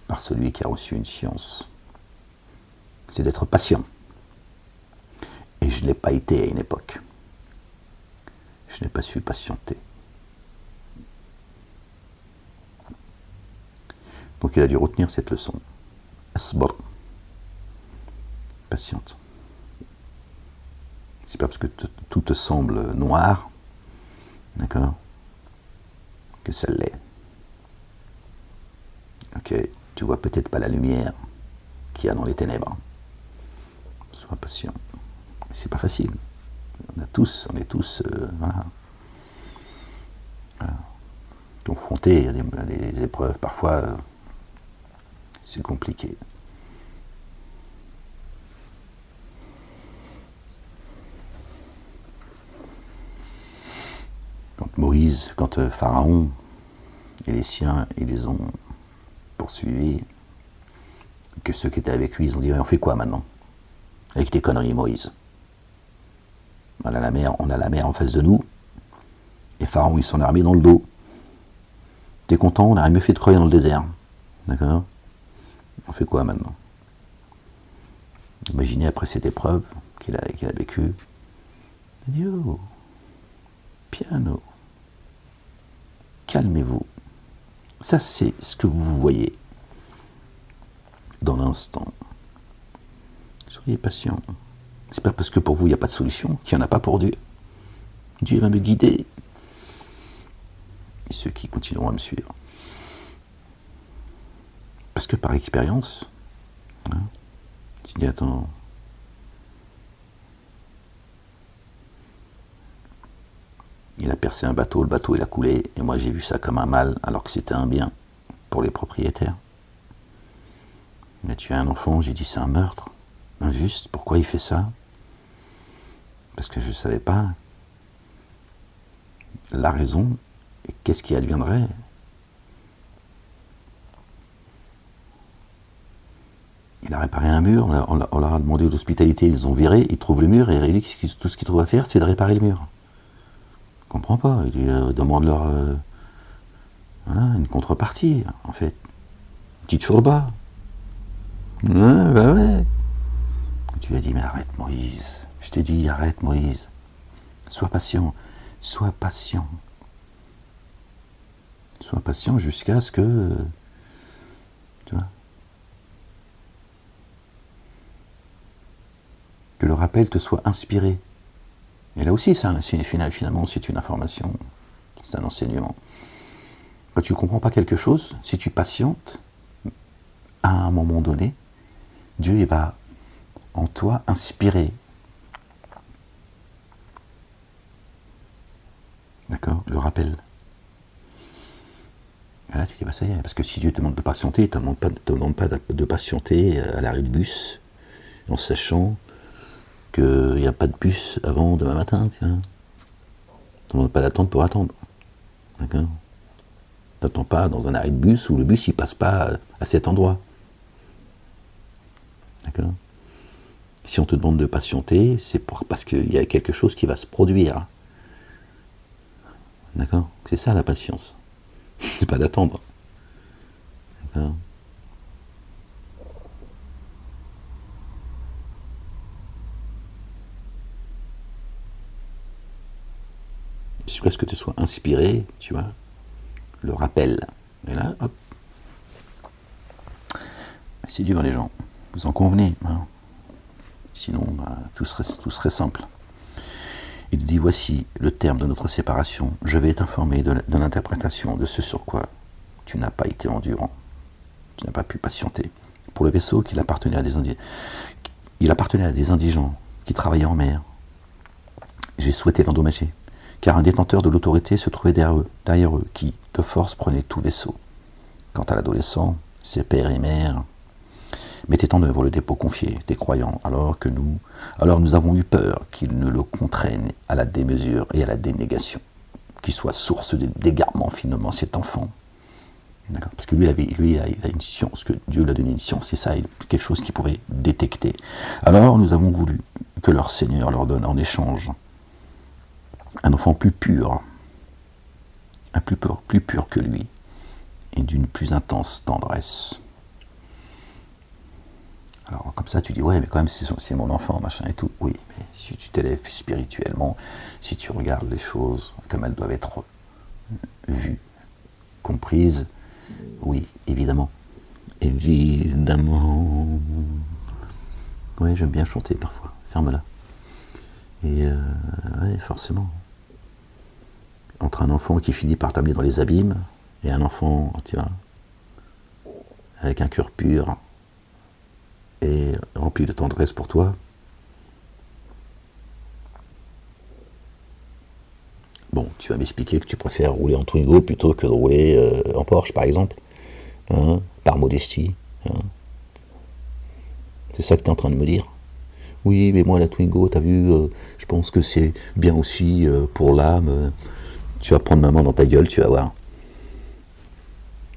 [SPEAKER 1] par celui qui a reçu une science, c'est d'être patient. Et je ne l'ai pas été à une époque. Je n'ai pas su patienter. Donc il a dû retenir cette leçon. Asbr. Patiente. C'est pas parce que tout te semble noir, d'accord, que ça l'est. Ok, tu vois peut-être pas la lumière qu'il y a dans les ténèbres. Sois patient. C'est pas facile. On est tous, voilà, confrontés à des épreuves. Parfois, c'est compliqué. Quand Pharaon et les siens, ils les ont poursuivis, que ceux qui étaient avec lui, ils ont dit, on fait quoi maintenant avec tes conneries, Moïse? On a la mer en face de nous, et Pharaon, il s'en est armé dans le dos. T'es content? On aurait mieux fait de crever dans le désert. D'accord? On fait quoi maintenant? Imaginez après cette épreuve qu'il a vécue. Il dit, oh, piano. Calmez-vous. Ça, c'est ce que vous voyez dans l'instant. Soyez patient. C'est pas parce que pour vous, il n'y a pas de solution qu'il n'y en a pas pour Dieu. Dieu va me guider. Et ceux qui continueront à me suivre. Parce que par expérience, il dit, attends, Il a percé un bateau, le bateau il a coulé, et moi j'ai vu ça comme un mal, alors que c'était un bien pour les propriétaires. Il a tué un enfant, j'ai dit c'est un meurtre, injuste, pourquoi il fait ça? Parce que je ne savais pas la raison, et qu'est-ce qui adviendrait. Il a réparé un mur, on leur a demandé l'hospitalité, ils ont viré, ils trouvent le mur, et Riley, tout ce qu'ils trouvent à faire, c'est de réparer le mur. Je comprends pas, il demande-leur voilà, une contrepartie, en fait. Petite chourba. Ouais, bah ouais. Et tu lui as dit, mais arrête Moïse. Je t'ai dit, arrête Moïse. Sois patient. Sois patient. Sois patient jusqu'à ce que... tu vois, que le rappel te soit inspiré. Et là aussi, finalement, c'est une information. C'est un enseignement. Quand tu ne comprends pas quelque chose, si tu patientes, à un moment donné, Dieu il va en toi inspirer. D'accord? Le rappel. Et là, tu dis, bah ça y est, parce que si Dieu te demande de patienter, il ne te demande pas de patienter à l'arrêt de bus, en sachant qu'il n'y a pas de bus avant demain matin, tiens. Il ne te demande pas d'attendre pour attendre. D'accord? T'attends pas dans un arrêt de bus où le bus il passe pas à cet endroit. D'accord? Si on te demande de patienter, c'est parce qu'il y a quelque chose qui va se produire. D'accord? C'est ça la patience. C'est pas d'attendre. D'accord? Jusqu'à ce que tu sois inspiré, tu vois, le rappel. Et là, hop. C'est dur les gens. Vous en convenez, hein? Sinon, bah, tout serait simple. Il dit, voici le terme de notre séparation. Je vais t'informer de l'interprétation de ce sur quoi tu n'as pas été endurant. Tu n'as pas pu patienter. Pour le vaisseau qu'il appartenait à des indigents. Il appartenait à des indigents qui travaillaient en mer. J'ai souhaité l'endommager, car un détenteur de l'autorité se trouvait derrière eux, qui, de force, prenait tout vaisseau. Quant à l'adolescent, ses pères et mères mettaient en œuvre le dépôt confié des croyants, alors nous avons eu peur qu'ils ne le contraignent à la démesure et à la dénégation, qu'il soit source d'égarement finalement cet enfant. Parce que lui, il a une science, que Dieu lui a donné une science, c'est ça, quelque chose qu'il pouvait détecter. Alors nous avons voulu que leur Seigneur leur donne en échange un enfant plus pur que lui, et d'une plus intense tendresse. Alors comme ça tu dis, ouais mais quand même c'est mon enfant, machin et tout. Oui, mais si tu t'élèves spirituellement, si tu regardes les choses comme elles doivent être vues, comprises, oui, évidemment. Évidemment. Ouais, j'aime bien chanter parfois, ferme-la. Et ouais, forcément. Entre un enfant qui finit par t'amener dans les abîmes, et un enfant, tu vois, avec un cœur pur, et rempli de tendresse pour toi, bon, tu vas m'expliquer que tu préfères rouler en Twingo plutôt que de rouler en Porsche, par exemple, hein, par modestie. Hein. C'est ça que tu es en train de me dire? Oui, mais moi, la Twingo, t'as vu, je pense que c'est bien aussi pour l'âme. Tu vas prendre maman dans ta gueule, tu vas voir.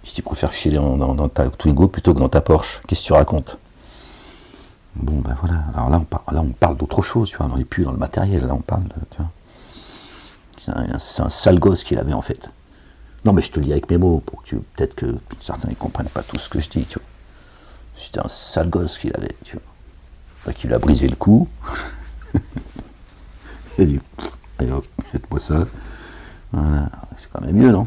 [SPEAKER 1] Si tu préfères chier dans ta Twingo plutôt que dans ta Porsche, qu'est-ce que tu racontes? Bon, ben voilà. Alors là, on parle d'autre chose, tu vois. On n'est plus dans le matériel. Là, on parle de, tu vois. C'est un sale gosse qu'il avait, en fait. Non, mais je te le dis avec mes mots, pour que peut-être que certains ne comprennent pas tout ce que je dis, tu vois. C'était un sale gosse qu'il avait, tu vois. Enfin, qui lui a brisé le cou. Il a dit, allez hop, faites-moi ça. Voilà, c'est quand même mieux, non?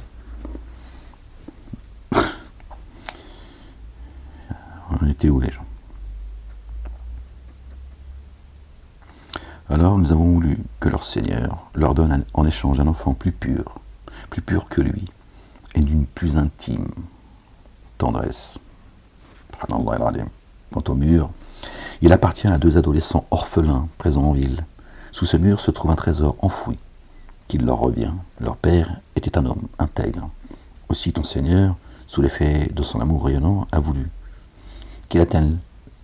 [SPEAKER 1] On était où, les gens? Alors nous avons voulu que leur Seigneur leur donne en échange un enfant plus pur que lui, et d'une plus intime tendresse. Quant au mur, il appartient à 2 adolescents orphelins présents en ville. Sous ce mur se trouve un trésor enfoui, qu'il leur revient. Leur père était un homme intègre. Aussi ton Seigneur, sous l'effet de son amour rayonnant, a voulu qu'ils atteignent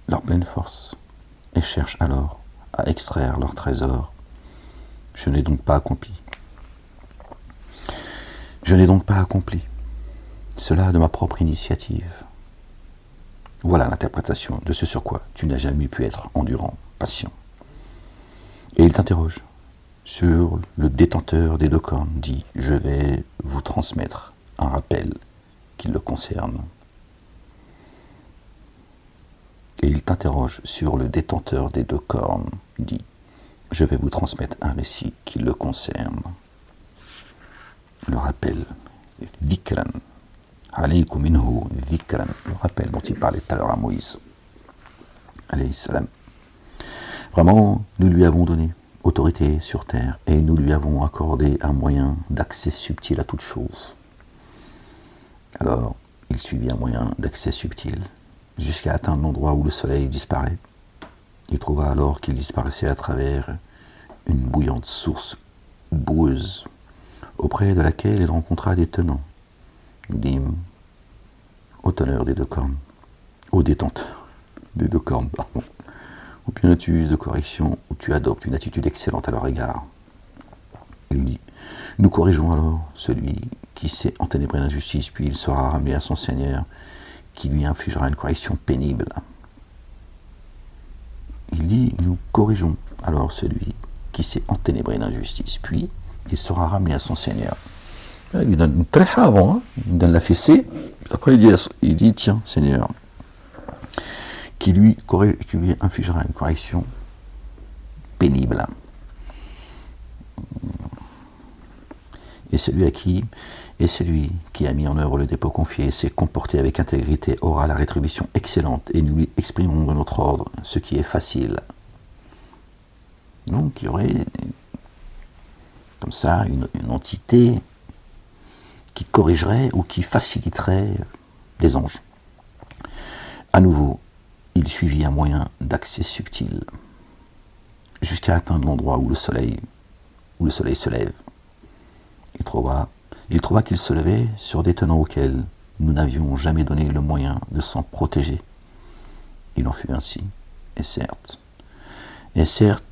[SPEAKER 1] leur pleine force et cherchent alors à extraire leur trésor. Je n'ai donc pas accompli. Je n'ai donc pas accompli cela de ma propre initiative. Voilà l'interprétation de ce sur quoi tu n'as jamais pu être endurant, patient. Et il t'interroge sur le détenteur des deux cornes, dit « Je vais vous transmettre un rappel qui le concerne. » Et il t'interroge sur le détenteur des deux cornes, dit « Je vais vous transmettre un récit qui le concerne. » Le rappel, dhikran, alaykum minhu dhikran, le rappel dont il parlait tout à l'heure à Moïse, alayhi salam. Vraiment, nous lui avons donné autorité sur terre et nous lui avons accordé un moyen d'accès subtil à toute chose. Alors, il suivit un moyen d'accès subtil jusqu'à atteindre l'endroit où le soleil disparaît. Il trouva alors qu'il disparaissait à travers une bouillante source boueuse, auprès de laquelle il rencontra des tenants. Nous dîmes au teneur des deux cornes, au détenteur des deux cornes, pardon. Ou bien tu uses de correction, ou tu adoptes une attitude excellente à leur égard. Il dit, nous corrigeons alors celui qui s'est enténébré d'injustice, puis il sera ramené à son Seigneur, qui lui infligera une correction pénible. Il dit, nous corrigeons alors celui qui s'est enténébré d'injustice, puis il sera ramené à son Seigneur. Il lui donne une tréha avant, hein. Il lui donne la fessée, après il dit tiens, Seigneur, qui lui infligera une correction pénible. Et celui qui a mis en œuvre le dépôt confié et s'est comporté avec intégrité aura la rétribution excellente, et nous lui exprimons de notre ordre ce qui est facile. Donc il y aurait comme ça une entité qui corrigerait ou qui faciliterait les anges. À nouveau, il suivit un moyen d'accès subtil jusqu'à atteindre l'endroit où le soleil se lève. Il trouva qu'il se levait sur des tenants auxquels nous n'avions jamais donné le moyen de s'en protéger. Il en fut ainsi, et certes,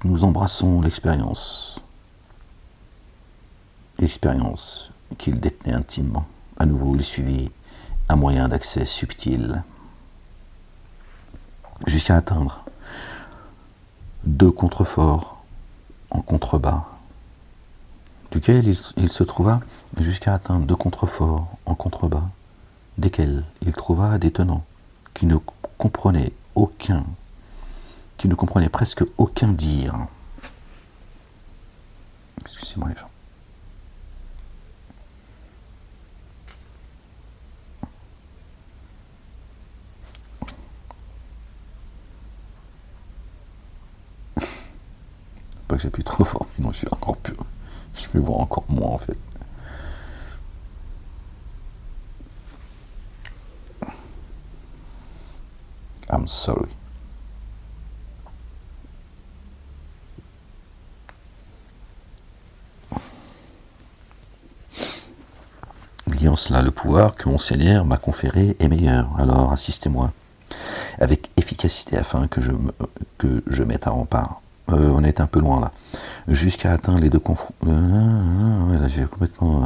[SPEAKER 1] nous embrassons l'expérience qu'il détenait intimement. À nouveau, il suivit un moyen d'accès subtil jusqu'à atteindre deux contreforts en contrebas, duquel il se trouva jusqu'à atteindre deux contreforts en contrebas, desquels il trouva des tenants qui ne comprenaient presque aucun dire. Excusez-moi les gens. Pas que j'appuie trop fort, sinon je suis encore plus. Je vais voir encore moins en fait. I'm sorry. Liant cela, le pouvoir que mon Seigneur m'a conféré est meilleur. Alors assistez-moi avec efficacité afin que je mette un rempart. On est un peu loin là. Jusqu'à atteindre les deux confronts. Ouais, là j'ai complètement.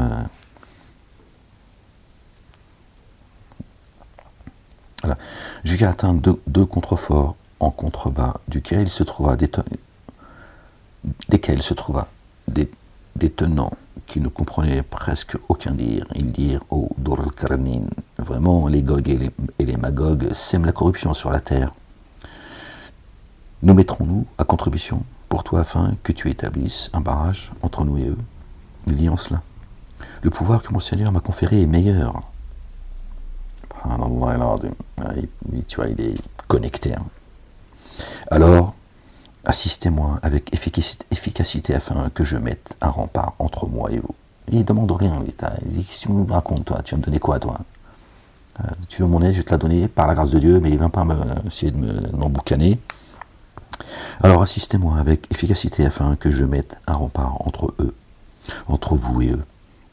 [SPEAKER 1] Voilà. Jusqu'à atteindre deux contreforts en contrebas, desquels se trouva des tenants qui ne comprenaient presque aucun dire. Ils dirent au Dur al-Qarnin, vraiment les Gog et les Magog sèment la corruption sur la terre. Nous mettrons-nous à contribution pour toi afin que tu établisses un barrage entre nous et eux. Il dit en cela, le pouvoir que mon Seigneur m'a conféré est meilleur. Tu vois, il est connecté. Hein. Alors, assistez-moi avec efficacité afin que je mette un rempart entre moi et vous. Il ne demande rien. Il dit, si tu me racontes, toi, tu vas me donner quoi, toi? Tu veux mon aide, je vais te la donner par la grâce de Dieu, mais il ne vient pas essayer de m'emboucaner. Alors assistez-moi avec efficacité afin que je mette un rempart entre eux. Entre vous et eux,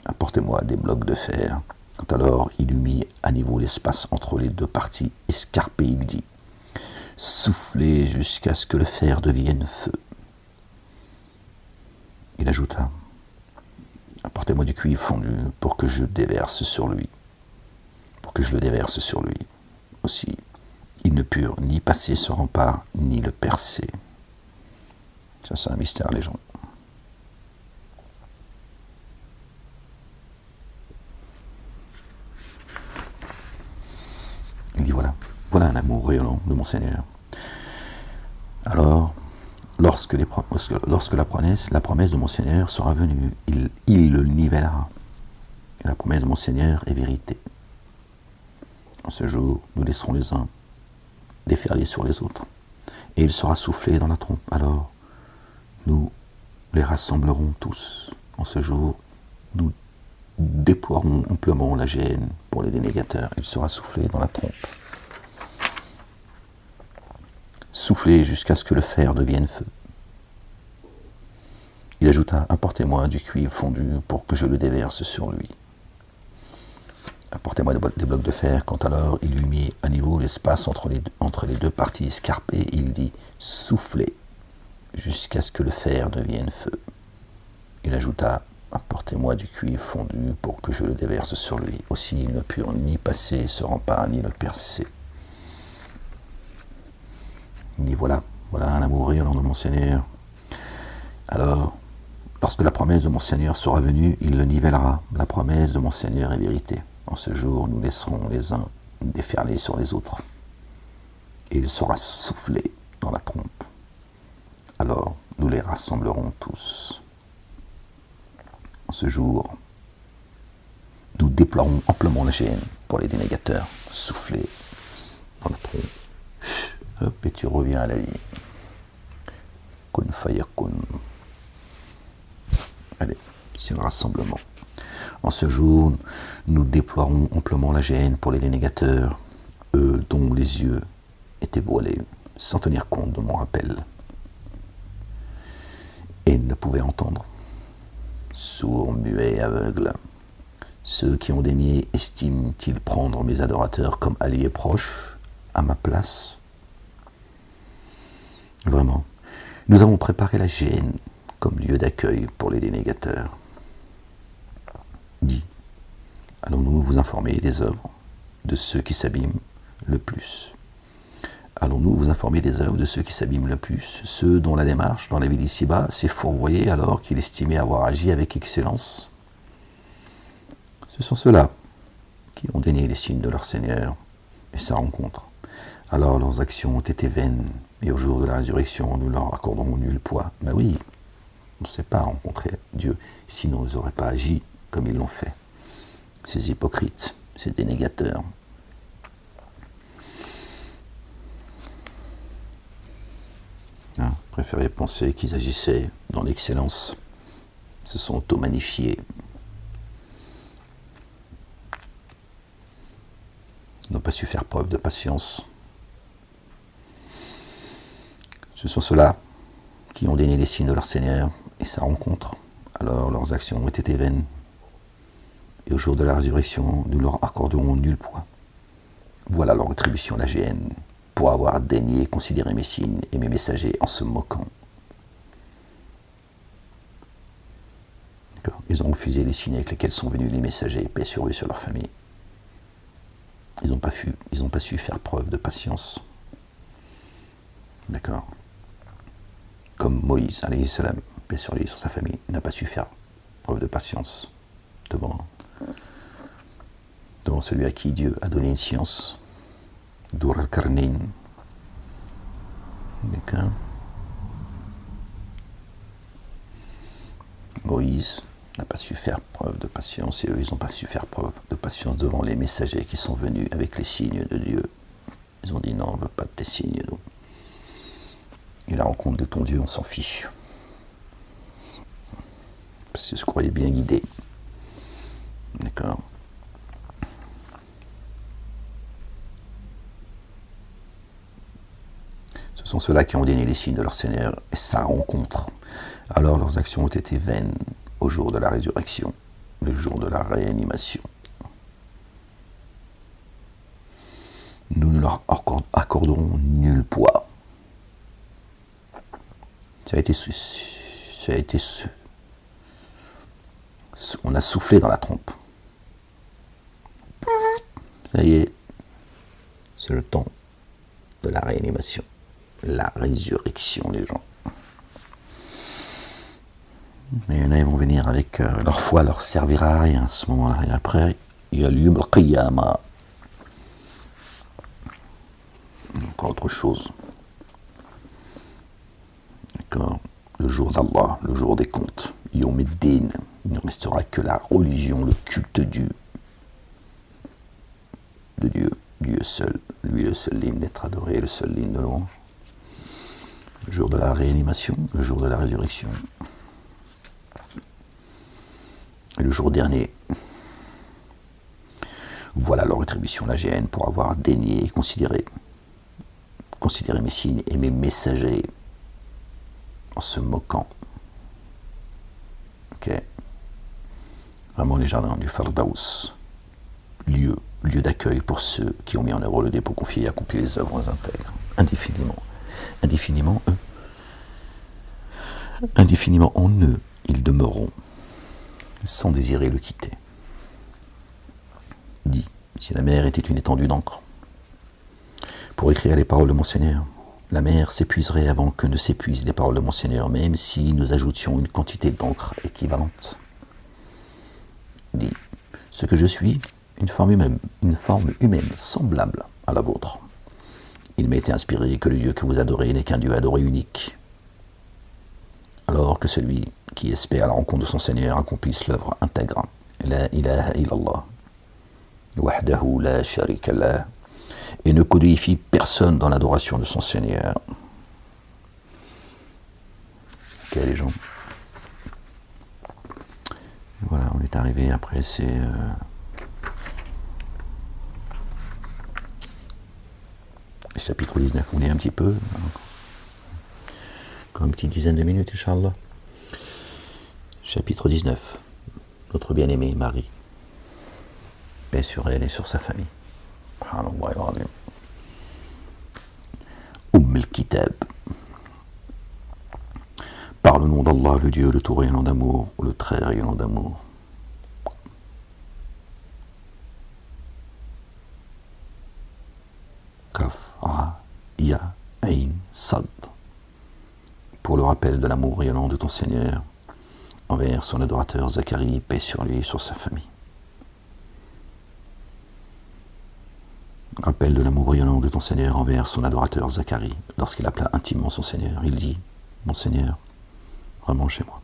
[SPEAKER 1] apportez-moi des blocs de fer. Quand alors il eut mis à niveau l'espace entre les deux parties escarpées, il dit, soufflez jusqu'à ce que le fer devienne feu. Il ajouta, apportez-moi du cuivre fondu pour que je déverse sur lui. Pour que je le déverse sur lui. Aussi, ils ne purent ni passer ce rempart, ni le percer. Ça, c'est un mystère, les gens. Il dit, voilà un amour rayonnant de mon Seigneur. Alors, lorsque la promesse de mon Seigneur sera venue, il le nivellera. Et la promesse de mon Seigneur est vérité. En ce jour, nous laisserons les uns déferler sur les autres, et il sera soufflé dans la trompe. Alors, nous les rassemblerons tous. En ce jour, nous déploierons amplement la géhenne pour les dénégateurs. Il sera soufflé dans la trompe. Soufflez jusqu'à ce que le fer devienne feu. Il ajouta, apportez-moi du cuivre fondu pour que je le déverse sur lui. Apportez-moi des blocs de fer. Quand alors il eut mis à niveau l'espace entre les deux parties escarpées, il dit, soufflez jusqu'à ce que le fer devienne feu. Il ajouta, apportez-moi du cuivre fondu pour que je le déverse sur lui. Aussi ils ne purent ni passer ce rempart, ni le percer. Il dit, voilà un amour rayonnant de mon Seigneur. Alors, lorsque la promesse de mon Seigneur sera venue, il le nivellera. La promesse de mon Seigneur est vérité. En ce jour, nous laisserons les uns déferler sur les autres. Et il sera soufflé dans la trompe. Alors, nous les rassemblerons tous. En ce jour, nous déploierons amplement la géhenne pour les dénégateurs. Soufflé dans la trompe. Hop, et tu reviens à la vie. Kun fayakun. Allez, c'est le rassemblement. En ce jour, nous déploierons amplement la géhenne pour les dénégateurs, eux dont les yeux étaient voilés, sans tenir compte de mon rappel. Et ne pouvaient entendre. Sourds, muets, aveugles. Ceux qui ont daigné estiment-ils prendre mes adorateurs comme alliés proches, à ma place? Vraiment, nous avons préparé la géhenne comme lieu d'accueil pour les dénégateurs. Dis, allons-nous vous informer des œuvres de ceux qui s'abîment le plus? Allons-nous vous informer des œuvres de ceux qui s'abîment le plus, ceux dont la démarche dans la vie d'ici-bas s'est fourvoyée alors qu'il estimait avoir agi avec excellence? Ce sont ceux-là qui ont dénié les signes de leur Seigneur et sa rencontre. Alors leurs actions ont été vaines, et au jour de la résurrection, nous leur accorderons nul poids. Ben oui, on ne sait pas rencontrer Dieu, sinon ils n'auraient pas agi comme ils l'ont fait. Ces hypocrites, ces dénégateurs. Préféraient penser qu'ils agissaient dans l'excellence, se sont auto-magnifiés. Ils n'ont pas su faire preuve de patience. Ce sont ceux-là qui ont dénié les signes de leur Seigneur et sa rencontre. Alors leurs actions ont été vaines. Et au jour de la résurrection, nous leur accorderons nul poids. Voilà leur rétribution, la géhenne, pour avoir daigné considérer mes signes et mes messagers en se moquant. D'accord. Ils ont refusé les signes avec lesquels sont venus les messagers, paix sur eux et sur leur famille. Ils n'ont pas su faire preuve de patience. D'accord. Comme Moïse, alayhi salam, paix sur lui et sur sa famille, n'a pas su faire preuve de patience devant celui à qui Dieu a donné une science. Dur al-Karnin. D'accord. Moïse n'a pas su faire preuve de patience et eux, ils n'ont pas su faire preuve de patience devant les messagers qui sont venus avec les signes de Dieu. Ils ont dit non, on ne veut pas de tes signes, nous. Et la rencontre de ton Dieu, on s'en fiche. Parce qu'ils se croyaient bien guidés. D'accord. Ce sont ceux-là qui ont dénié les signes de leur Seigneur et sa rencontre. Alors leurs actions ont été vaines au jour de la résurrection, le jour de la réanimation. Nous ne leur accorderons nul poids. On a soufflé dans la trompe. Ça y est, c'est le temps de la réanimation, la résurrection, les gens. Mais il y en a, ils vont venir avec leur foi, leur servira à rien à ce moment-là. Et après, il y a l'Yawm al-Qiyamah. Encore autre chose. D'accord. Le jour d'Allah, le jour des comptes. Yawm ad-Din. Il ne restera que la religion, le culte de Dieu. Dieu seul. Lui le seul digne d'être adoré, le seul digne de louange. Le jour de la réanimation, le jour de la résurrection. Et le jour dernier. Voilà leur rétribution, la GN, pour avoir daigné et considéré mes signes et mes messagers en se moquant. Ok. Vraiment les jardins du Fardaous, lieu d'accueil pour ceux qui ont mis en œuvre le dépôt confié et accompli les œuvres intègres, indéfiniment en eux, ils demeureront, sans désirer le quitter. Dis, si la mer était une étendue d'encre, pour écrire les paroles de mon Seigneur, la mer s'épuiserait avant que ne s'épuisent les paroles de mon Seigneur, même si nous ajoutions une quantité d'encre équivalente. Dis, ce que je suis, une forme humaine semblable à la vôtre. Il m'a été inspiré que le Dieu que vous adorez n'est qu'un Dieu adoré unique, alors que celui qui espère la rencontre de son Seigneur accomplisse l'œuvre intègre. La ilaha illallah, wahdahu la sharika lah, et ne codifie personne dans l'adoration de son Seigneur. Ok les gens. Voilà, on est arrivé, après c'est... chapitre 19, on est un petit peu, comme une petite dizaine de minutes, Inch'Allah. Chapitre 19, notre bien-aimée Marie, paix sur elle et sur sa famille. al-Kitab. Par le nom d'Allah, le Dieu, le tout rayonnant d'amour, le très rayonnant d'amour. Kaf, Ra, Ya, Ain, Sad. Pour le rappel de l'amour rayonnant de ton Seigneur envers son adorateur Zacharie, paix sur lui et sur sa famille. Rappel de l'amour rayonnant de ton Seigneur envers son adorateur Zacharie, lorsqu'il appela intimement son Seigneur. Il dit, mon Seigneur, remonte chez moi.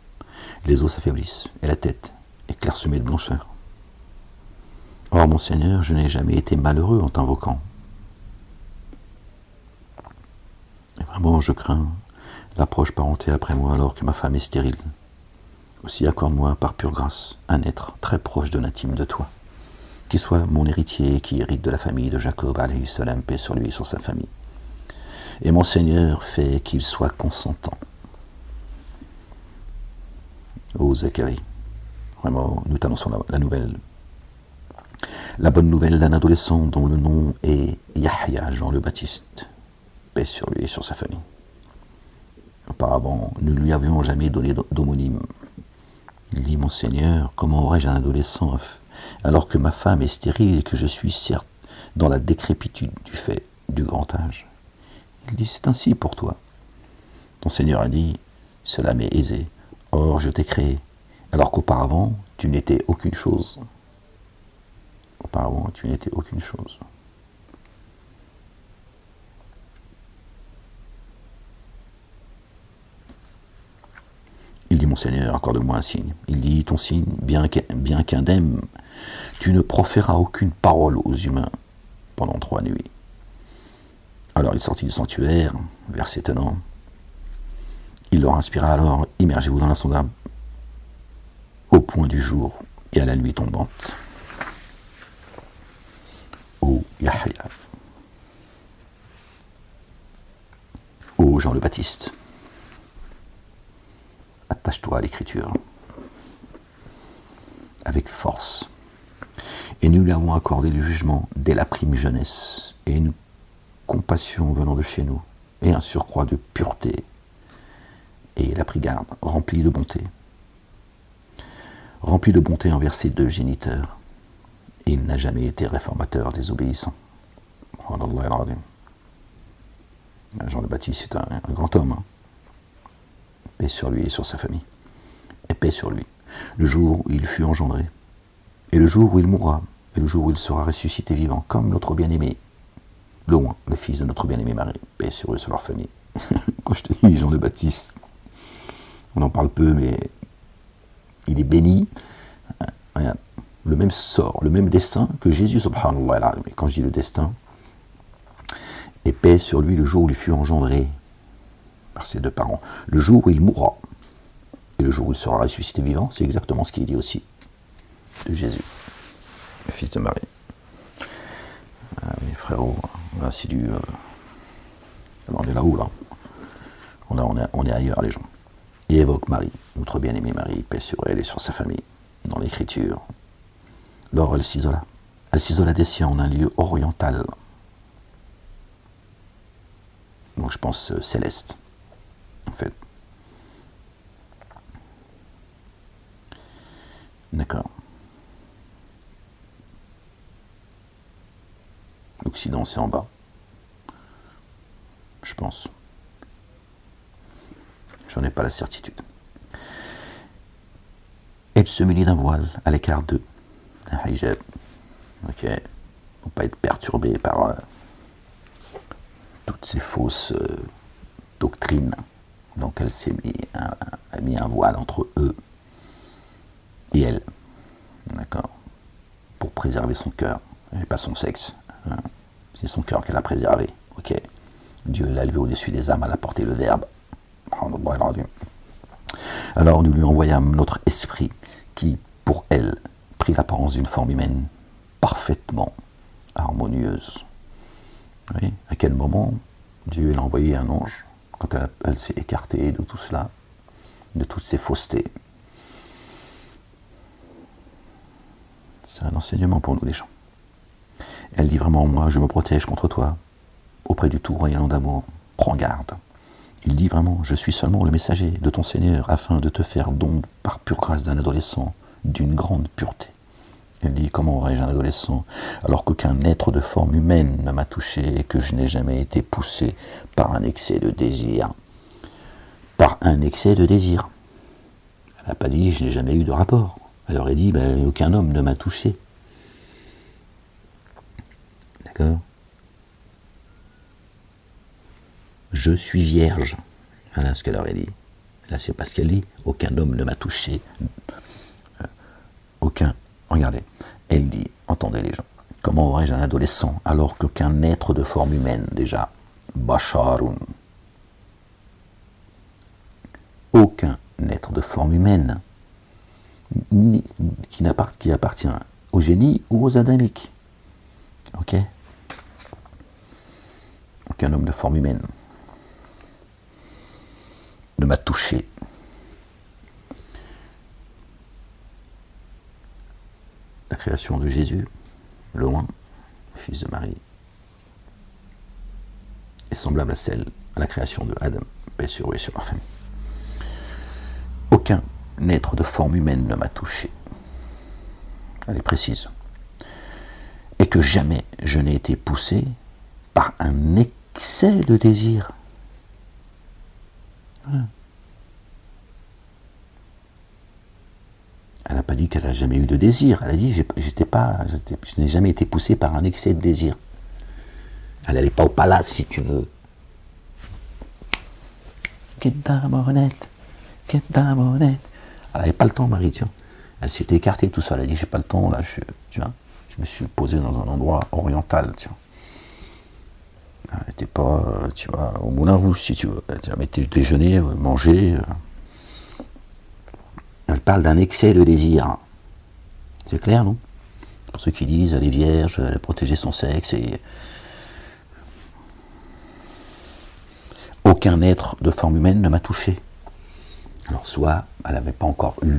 [SPEAKER 1] Les os s'affaiblissent et la tête est clairsemée de blancheur. Or, mon Seigneur, je n'ai jamais été malheureux en t'invoquant. Et vraiment, je crains l'approche parentée après moi alors que ma femme est stérile. Aussi accorde-moi par pure grâce un être très proche de l'intime de toi, qui soit mon héritier, qui hérite de la famille de Jacob, alayhi salam, paix sur lui et sur sa famille. Et mon Seigneur fait qu'il soit consentant. Ô Zacharie, vraiment, nous t'annonçons la bonne nouvelle d'un adolescent dont le nom est Yahya, Jean le Baptiste, paix sur lui et sur sa famille. Auparavant, nous ne lui avions jamais donné d'homonyme. Il dit, mon Seigneur, comment aurais-je un adolescent alors que ma femme est stérile et que je suis certes dans la décrépitude du fait du grand âge? Il dit, c'est ainsi pour toi. Ton Seigneur a dit, cela m'est aisé. Or, je t'ai créé, alors qu'auparavant, tu n'étais aucune chose. Auparavant, tu n'étais aucune chose. Il dit, mon Seigneur, accorde-moi un signe. Il dit, ton signe, bien qu'indemne, tu ne proféreras aucune parole aux humains pendant 3 nuits. Alors il sortit du sanctuaire, verset tenant. Il leur inspira alors, immergez-vous dans l'insondable, au point du jour et à la nuit tombante. Ô Yahya, ô Jean le Baptiste, attache-toi à l'écriture avec force. Et nous lui avons accordé le jugement dès la prime jeunesse, et une compassion venant de chez nous, et un surcroît de pureté. Et il a pris garde, rempli de bonté envers ses deux géniteurs. Et il n'a jamais été réformateur désobéissant. Jean le Baptiste est un grand homme. Hein. Paix sur lui et sur sa famille. Et paix sur lui. Le jour où il fut engendré, et le jour où il mourra, et le jour où il sera ressuscité vivant, comme notre bien-aimé, loin, le fils de notre bien-aimé Marie. Paix sur eux et sur leur famille. Quand je te dis Jean le Baptiste, on en parle peu, mais il est béni. Regarde, le même sort, le même destin que Jésus, subhanallah. Mais quand je dis le destin, et paix sur lui le jour où il fut engendré par ses deux parents, le jour où il mourra, et le jour où il sera ressuscité vivant, c'est exactement ce qu'il dit aussi de Jésus, le fils de Marie. Ah oui, frérot, on est assidu. On est là-haut, là. On est ailleurs, les gens. Et évoque Marie, notre bien-aimée Marie, paix sur elle et sur sa famille, dans l'Écriture. Lors elle s'isola des siens en un lieu oriental. Donc je pense céleste, en fait. D'accord. L'Occident, c'est en bas. Je pense. J'en ai pas la certitude. Elle se munit d'un voile à l'écart d'eux, un hijab. Ok. Pour pas être perturbé par toutes ces fausses doctrines. Donc elle s'est mis un voile entre eux et elle. D'accord. Pour préserver son cœur, et pas son sexe. Hein. C'est son cœur qu'elle a préservé. Ok. Dieu l'a élevé au-dessus des âmes, elle a porté le verbe. Alors nous lui envoyâmes notre esprit qui, pour elle, prit l'apparence d'une forme humaine parfaitement harmonieuse. Oui, à quel moment Dieu a envoyé un ange quand elle s'est écartée de tout cela, de toutes ces faussetés. C'est un enseignement pour nous les gens. Elle dit vraiment, moi je me protège contre toi, auprès du tout royaume d'amour, prends garde. Il dit vraiment, je suis seulement le messager de ton Seigneur, afin de te faire don par pure grâce d'un adolescent, d'une grande pureté. Elle dit, comment aurais-je un adolescent, alors qu'aucun être de forme humaine ne m'a touché, et que je n'ai jamais été poussé par un excès de désir. Par un excès de désir. Elle n'a pas dit, je n'ai jamais eu de rapport. Elle aurait dit, aucun homme ne m'a touché. D'accord ? Je suis vierge. Voilà ce qu'elle aurait dit. Là, c'est pas ce qu'elle dit. Aucun homme ne m'a touché. Regardez. Elle dit, entendez les gens, comment aurais-je un adolescent alors qu'aucun être de forme humaine, déjà, basharun, aucun être de forme humaine, qui appartient au génie ou aux adamiques. Ok ? Aucun homme de forme humaine ne m'a touché. La création de Jésus, loin, fils de Marie, est semblable à la création de Adam, paix sur eux et sur leur famille. Aucun être de forme humaine ne m'a touché. Elle est précise. Et que jamais je n'ai été poussé par un excès de désir. Voilà. Elle n'a pas dit qu'elle n'a jamais eu de désir. Elle a dit je n'ai jamais été poussé par un excès de désir. Elle n'allait pas au palace, si tu veux. Elle n'avait pas le temps, Marie, tu vois. Elle s'était écartée, tout ça. Elle a dit j'ai pas le temps, là, je me suis posé dans un endroit oriental, tu vois. Elle n'était pas, tu vois, au Moulin Rouge, si tu veux. Elle a été déjeuner, manger. Elle parle d'un excès de désir. C'est clair, non ? Pour ceux qui disent, elle est vierge, elle a protégé son sexe, et aucun être de forme humaine ne m'a touché. Alors soit elle n'avait pas encore eu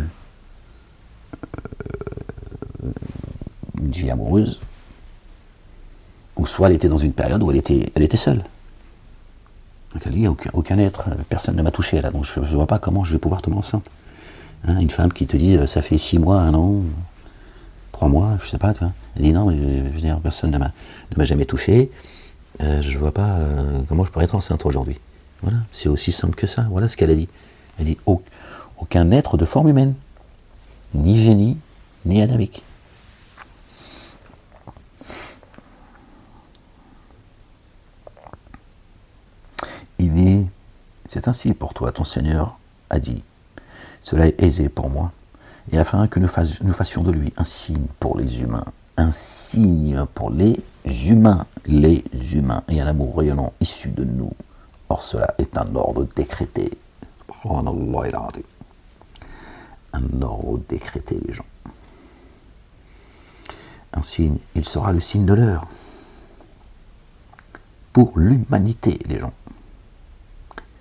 [SPEAKER 1] une fille amoureuse, ou soit elle était dans une période où elle était seule. Donc elle dit, aucun être, personne ne m'a touché là, donc je ne vois pas comment je vais pouvoir tomber enceinte. Hein, une femme qui te dit, ça fait 6 mois, 1 an, 3 mois, je sais pas, tu vois. Elle dit, non, mais je veux dire, personne ne m'a jamais touché, je vois pas comment je pourrais être enceinte aujourd'hui. Voilà, c'est aussi simple que ça, voilà ce qu'elle a dit. Elle dit, aucun être de forme humaine, ni génie, ni adamique. Il dit, c'est ainsi pour toi, ton Seigneur a dit, cela est aisé pour moi, et afin que nous fassions de lui un signe pour les humains, un signe pour les humains, et un amour rayonnant issu de nous. Or cela est un ordre décrété. Un ordre décrété, les gens. Un signe, il sera le signe de l'heure. Pour l'humanité, les gens.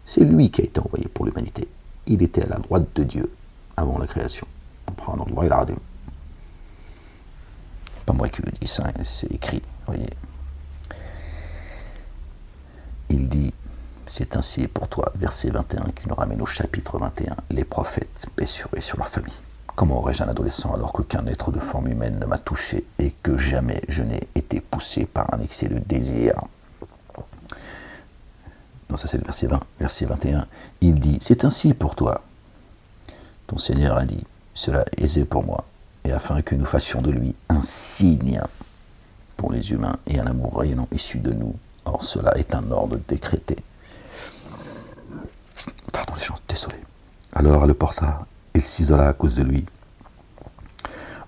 [SPEAKER 1] C'est lui qui a été envoyé pour l'humanité. Il était à la droite de Dieu avant la création. Pas moi qui le dis, ça, c'est écrit, voyez. Il dit, c'est ainsi pour toi, verset 21, qui nous ramène au chapitre 21, les prophètes, paix sur eux et sur leur famille. Comment aurais-je un adolescent alors qu'aucun être de forme humaine ne m'a touché et que jamais je n'ai été poussé par un excès de désir? Non, ça c'est le verset 20, verset 21. Il dit, c'est ainsi pour toi. Ton Seigneur a dit, cela est aisé pour moi, et afin que nous fassions de lui un signe pour les humains et un amour rayonnant issu de nous. Or cela est un ordre décrété. Pardon les gens, désolé. Alors elle le porta, il s'isola à cause de lui,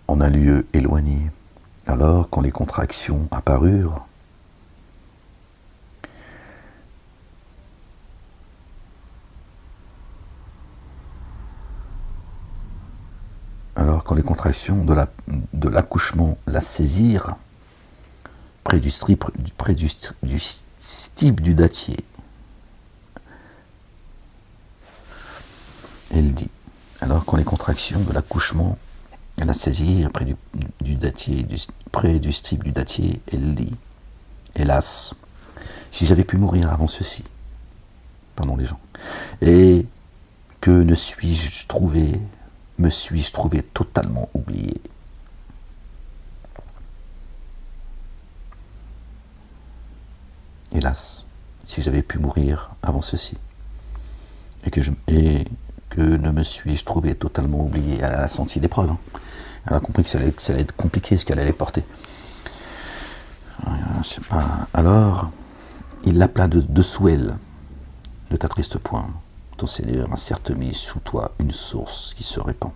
[SPEAKER 1] en un lieu éloigné. Alors quand les contractions apparurent, de l'accouchement la saisirent près du stipe du dattier. Elle dit, alors quand les contractions de l'accouchement la saisirent près du dattier, près du stipe du dattier, elle dit, hélas, si j'avais pu mourir avant ceci, pardon les gens, et que me suis-je trouvé totalement oublié. Hélas, si j'avais pu mourir avant ceci, et que ne me suis-je trouvé totalement oublié. Elle a senti l'épreuve. Hein. Elle a compris que ça allait être compliqué ce qu'elle allait porter. Alors, il l'appela dessous elle, de ta triste poing. Ton Seigneur a certes mis sous toi une source qui se répand.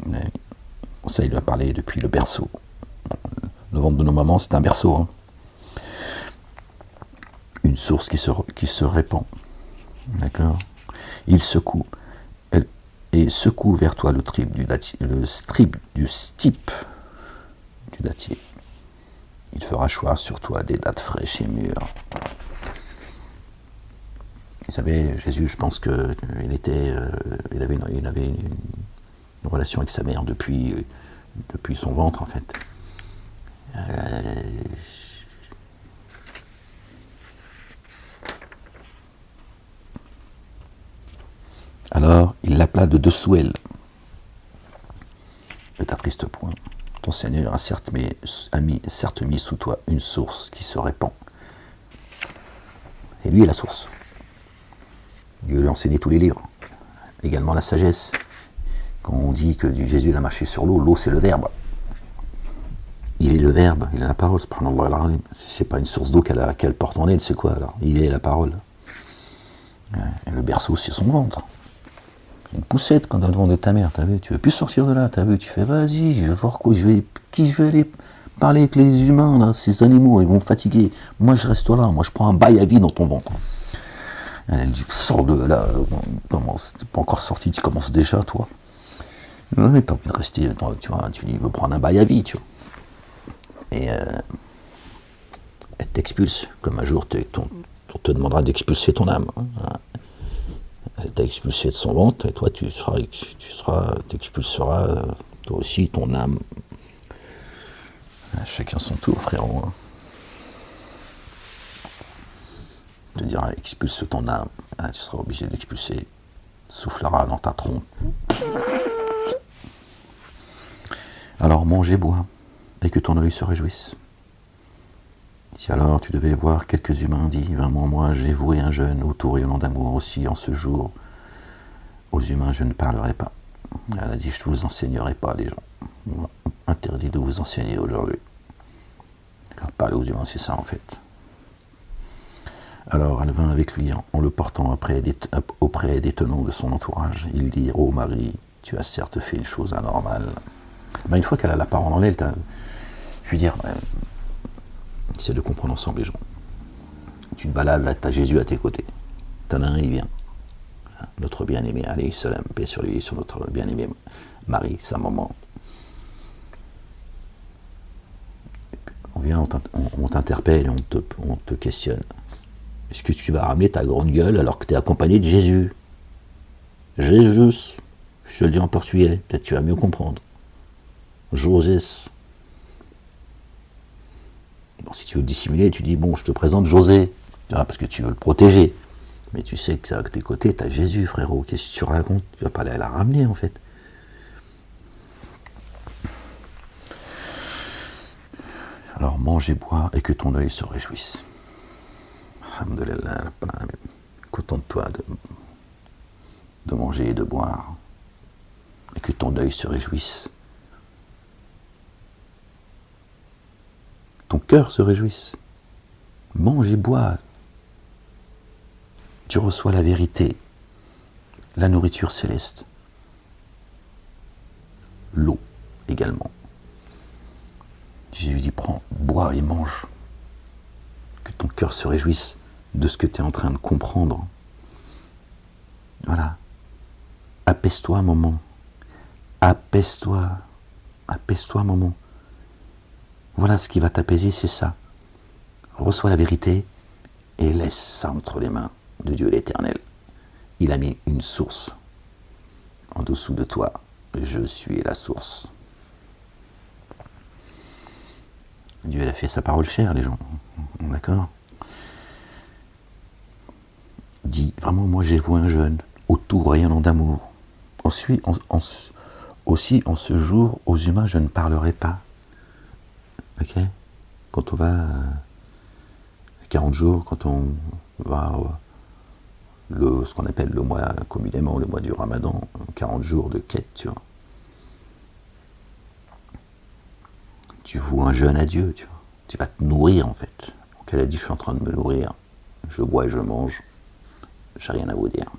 [SPEAKER 1] Mais ça, il lui a parlé depuis le berceau. Le ventre de nos mamans, c'est un berceau. Hein. Une source qui se répand. D'accord. Il secoue. Et secoue vers toi le stipe du dattier. Il fera choir sur toi des dattes fraîches et mûres. Vous savez, Jésus, je pense qu'il avait une relation avec sa mère depuis son ventre, en fait. Alors, il l'appela de dessous elle. De ta triste poing, ton Seigneur a certes mis sous toi une source qui se répand. Et lui est la source. Dieu lui a enseigné tous les livres. Également la sagesse. Quand on dit que Jésus a marché sur l'eau, l'eau c'est le Verbe. Il est le Verbe, il est la parole. C'est pas une source d'eau qu'elle porte en elle, c'est quoi alors? Il est la parole. Et le berceau c'est son ventre. Une poussette quand dans le ventre de ta mère, t'as vu, tu veux plus sortir de là, t'as vu, tu fais vas-y, je vais voir quoi, je vais aller parler avec les humains, là, ces animaux, ils vont me fatiguer. Moi je reste là, moi je prends un bail à vie dans ton ventre. Elle dit, sors de là, t'es pas encore sorti, tu commences déjà, toi. Ouais, t'as envie de rester, tu vois, tu veux prendre un bail à vie, tu vois. Et elle t'expulse, comme un jour on te demandera d'expulser ton âme. Hein. Elle t'a expulsé de son ventre, et toi t'expulseras toi aussi ton âme Chacun son tour, frérot. Tu diras, expulse ton âme. Tu seras obligé d'expulser. Soufflera dans ta trompe. Alors mange et bois, et que ton œil se réjouisse. Si alors tu devais voir quelques humains, dis, vraiment moi j'ai voué un jeûne au tout rayonnant d'amour aussi en ce jour. Aux humains je ne parlerai pas. Elle a dit, je ne vous enseignerai pas les gens. Interdit de vous enseigner aujourd'hui. Parler aux humains, c'est ça en fait. Alors elle vint avec lui en le portant auprès des tenants de son entourage. Ils dirent, ô Marie, tu as certes fait une chose anormale. Ben, une fois qu'elle a la parole en elle, je veux dire, essaie de comprendre ensemble les gens. Tu te balades, là, tu as Jésus à tes côtés. T'en as un, il vient. Notre bien-aimé, alayhi salam, paix sur lui, sur notre bien-aimé Marie, sa maman. On vient, on t'interpelle et on te questionne. Est-ce que tu vas ramener ta grande gueule alors que tu es accompagné de Jésus? Jésus, je te le dis en portugais, peut-être tu vas mieux comprendre. José. Bon, si tu veux le dissimuler, tu dis, bon, je te présente José, tu vois, parce que tu veux le protéger. Mais tu sais que à tes côtés, tu as Jésus, frérot. Qu'est-ce que tu racontes? Tu vas pas aller la ramener, en fait. Alors, mange et bois, et que ton œil se réjouisse. Alhamdulillah, contente-toi de manger et de boire, et que ton œil se réjouisse. Ton cœur se réjouisse. Mange et bois. Tu reçois la vérité, la nourriture céleste, l'eau également. Jésus dit, prends, bois et mange. Que ton cœur se réjouisse de ce que tu es en train de comprendre. Voilà. Apaise-toi un moment. Apaise-toi. Apaise-toi un moment. Voilà ce qui va t'apaiser, c'est ça. Reçois la vérité et laisse ça entre les mains de Dieu l'Éternel. Il a mis une source en dessous de toi. Je suis la source. Dieu, il a fait sa parole chère, les gens. D'accord? Dis, vraiment, moi j'ai voué un jeûne au tout rayonnant d'amour. Aussi, en ce jour, aux humains, je ne parlerai pas. Ok? Quand on va 40 jours, quand on va ce qu'on appelle le mois communément, le mois du Ramadan, 40 jours de quête, tu vois. Tu voues un jeûne à Dieu, tu vois. Tu vas te nourrir en fait. Donc elle a dit, je suis en train de me nourrir, je bois et je mange, j'ai rien à vous dire.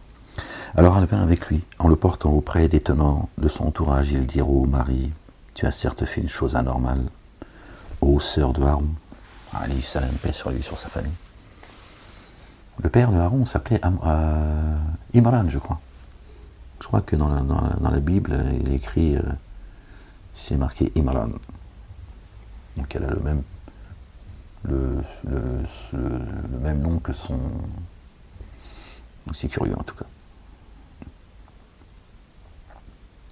[SPEAKER 1] Alors elle vint avec lui, en le portant auprès des tenants de son entourage, ils dirent, ô Marie, tu as certes fait une chose anormale, ô sœur de Haroun, alayhi salam, paix sur lui, sur sa famille. Le père de Haroun s'appelait Imran, je crois. Je crois que dans la Bible, il est écrit, c'est marqué Imran. Donc elle a le même nom que son... C'est curieux en tout cas.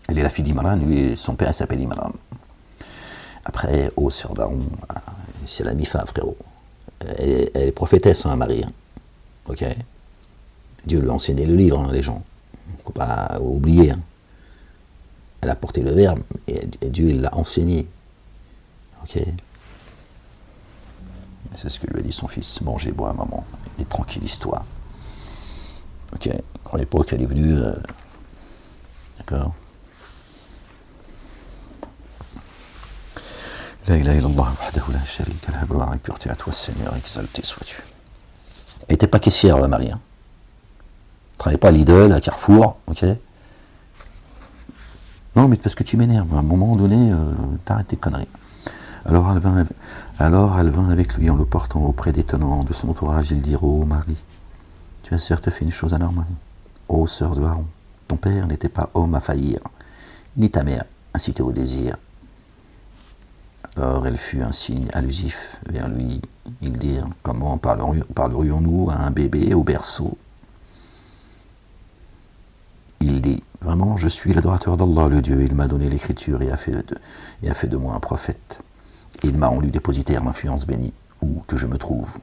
[SPEAKER 1] Elle est la fille d'Imran, lui, son père s'appelle Imran. Après, ô sœur d'Haroun, c'est la mi-fa, frérot. Elle est prophétesse, hein, Marie. Hein. Ok? Dieu lui a enseigné le livre, hein, les gens. Il ne faut pas oublier. Hein. Elle a porté le verbe et Dieu il l'a enseigné. Ok? C'est ce que lui a dit son fils. Mangez, bois, maman. Et tranquillise-toi. Ok? Ne croyez pas qu'elle est venue. D'accord? La ilaha illallah, wahdahu la sharika lah, gloire et pureté à toi, Seigneur, exalté sois-tu. Elle n'était pas caissière, Marie. Hein. Elle ne travaillait pas à Lidl, à Carrefour, ok? Non, mais parce que tu m'énerves. À un moment donné, t'arrêtes tes conneries. Alors elle vint avec lui en le portant auprès des tenants de son entourage. Ils dirent, ô Marie, tu as certes fait une chose anormale. Ô sœur de Haroun, ton père n'était pas homme à faillir, ni ta mère incitée au désir. Alors elle fut un signe allusif vers lui. Ils dirent, comment parlerions-nous à un bébé au berceau? Il dit, vraiment, je suis l'adorateur d'Allah, le Dieu. Il m'a donné l'écriture et a fait de moi un prophète. il m'a rendu dépositaire d'influence bénie, où que je me trouve.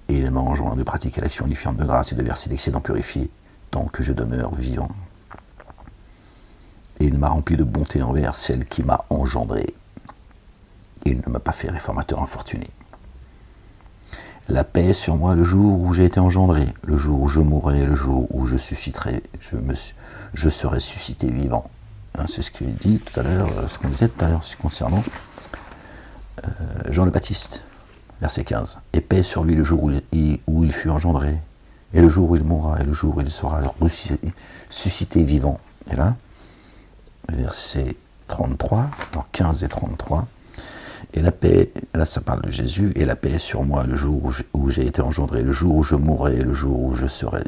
[SPEAKER 1] Et il m'a enjoint de pratiquer l'action unifiante de grâce et de verser l'excédent purifié, tant que je demeure vivant. Et il m'a rempli de bonté envers celle qui m'a engendré. Il ne m'a pas fait réformateur infortuné. La paix sur moi le jour où j'ai été engendré, le jour où je mourrai, le jour où je susciterai, je serai suscité vivant. Hein, c'est ce qu'il dit tout à l'heure, ce qu'on disait tout à l'heure concernant Jean le Baptiste, verset 15. Et paix sur lui le jour où il fut engendré, et le jour où il mourra, et le jour où il sera suscité vivant. Et là, verset 33, alors 15 et 33. Et la paix, là ça parle de Jésus, et la paix sur moi le jour où j'ai été engendré, le jour où je mourrai, le jour où je serai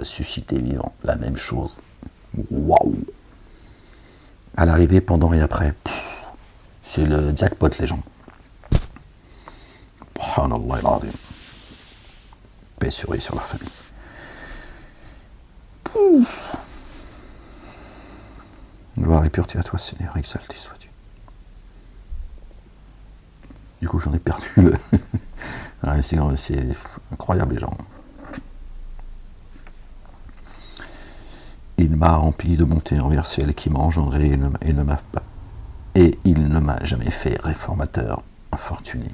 [SPEAKER 1] suscité vivant. La même chose. Waouh! À l'arrivée, pendant et après. C'est le jackpot, les gens. Subhanallah al-azim. Paix sur eux et sur leur famille. Gloire et pureté à toi, Seigneur, exalté sois-tu. Du coup, j'en ai perdu le... c'est incroyable, les gens. Il m'a rempli de bonté envers celle qui m'a engendré et il ne m'a jamais fait réformateur infortuné.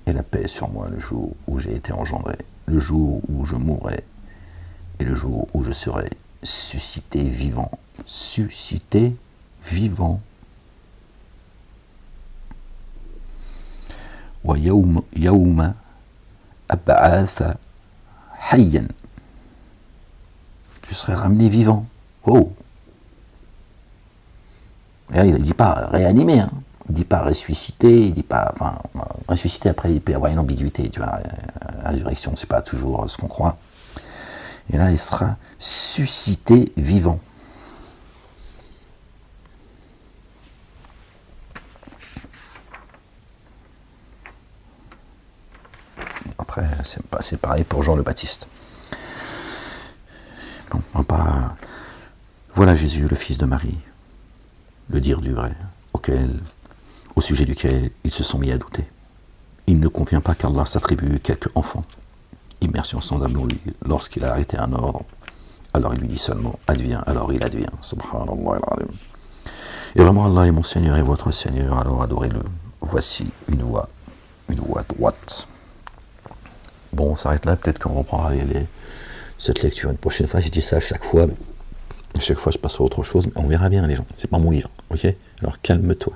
[SPEAKER 1] Et la paix sur moi le jour où j'ai été engendré, le jour où je mourrai et le jour où je serai suscité vivant. Suscité vivant. ويوم أبعث حيا. Tu serais ramené vivant. Oh. Et là, il ne dit pas réanimer, hein. Il ne dit pas ressusciter, il dit pas. Enfin, ressusciter, après, il peut y avoir une ambiguïté, tu vois. La résurrection, c'est pas toujours ce qu'on croit. Et là, il sera suscité vivant. Après, c'est pareil pour Jean le Baptiste. Bon, on va pas... Voilà Jésus, le fils de Marie, le dire du vrai, au sujet duquel ils se sont mis à douter. Il ne convient pas qu'Allah s'attribue quelque enfant. Immersion semblable en lui, lorsqu'il a arrêté un ordre, alors il lui dit seulement advient, alors il advient. Subhanallah al-azim. Et vraiment, Allah est mon Seigneur et votre Seigneur, alors adorez-le. Voici une voie droite. Bon, on s'arrête là, peut-être qu'on reprendra cette lecture une prochaine fois. Je dis ça à chaque fois, mais à chaque fois je passe à autre chose, mais on verra bien les gens, c'est pas mon livre, ok? Alors calme-toi.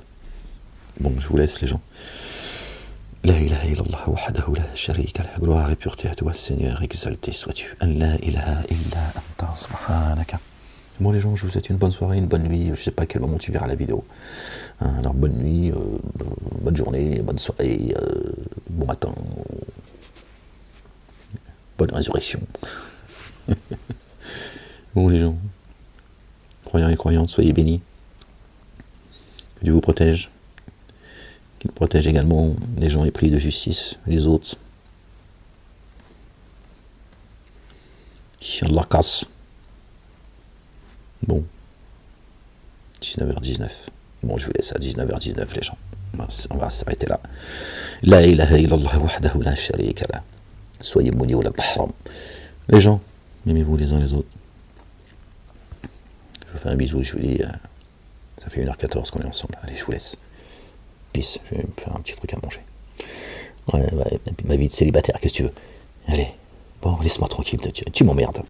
[SPEAKER 1] Bon, je vous laisse les gens. La ilaha illallah wahdahu la sharika lah. Gloire et pureté à toi Seigneur, exalté sois-tu. An la ilaha illa anta subhanaka. Bon les gens, je vous souhaite une bonne soirée, une bonne nuit, je sais pas à quel moment tu verras la vidéo. Alors bonne nuit, bonne journée, bonne soirée, bon matin, bonne résurrection. Bon les gens, croyants et croyantes, soyez bénis. Que Dieu vous protège. Qu'il protège également les gens épris de justice, les autres. Chien de la casse. Bon. 19h19. Bon, je vous laisse à 19h19 les gens. On va s'arrêter là. La ilaha illallah wahdahu la sharika lah. Soyez maudits au haram. Les gens, aimez-vous les uns les autres. Je vous fais un bisou, je vous dis, ça fait 1h14 qu'on est ensemble. Allez, je vous laisse. Peace, je vais me faire un petit truc à manger. Ouais, ma vie de célibataire, qu'est-ce que tu veux? Allez, bon, laisse-moi tranquille, tu m'emmerdes.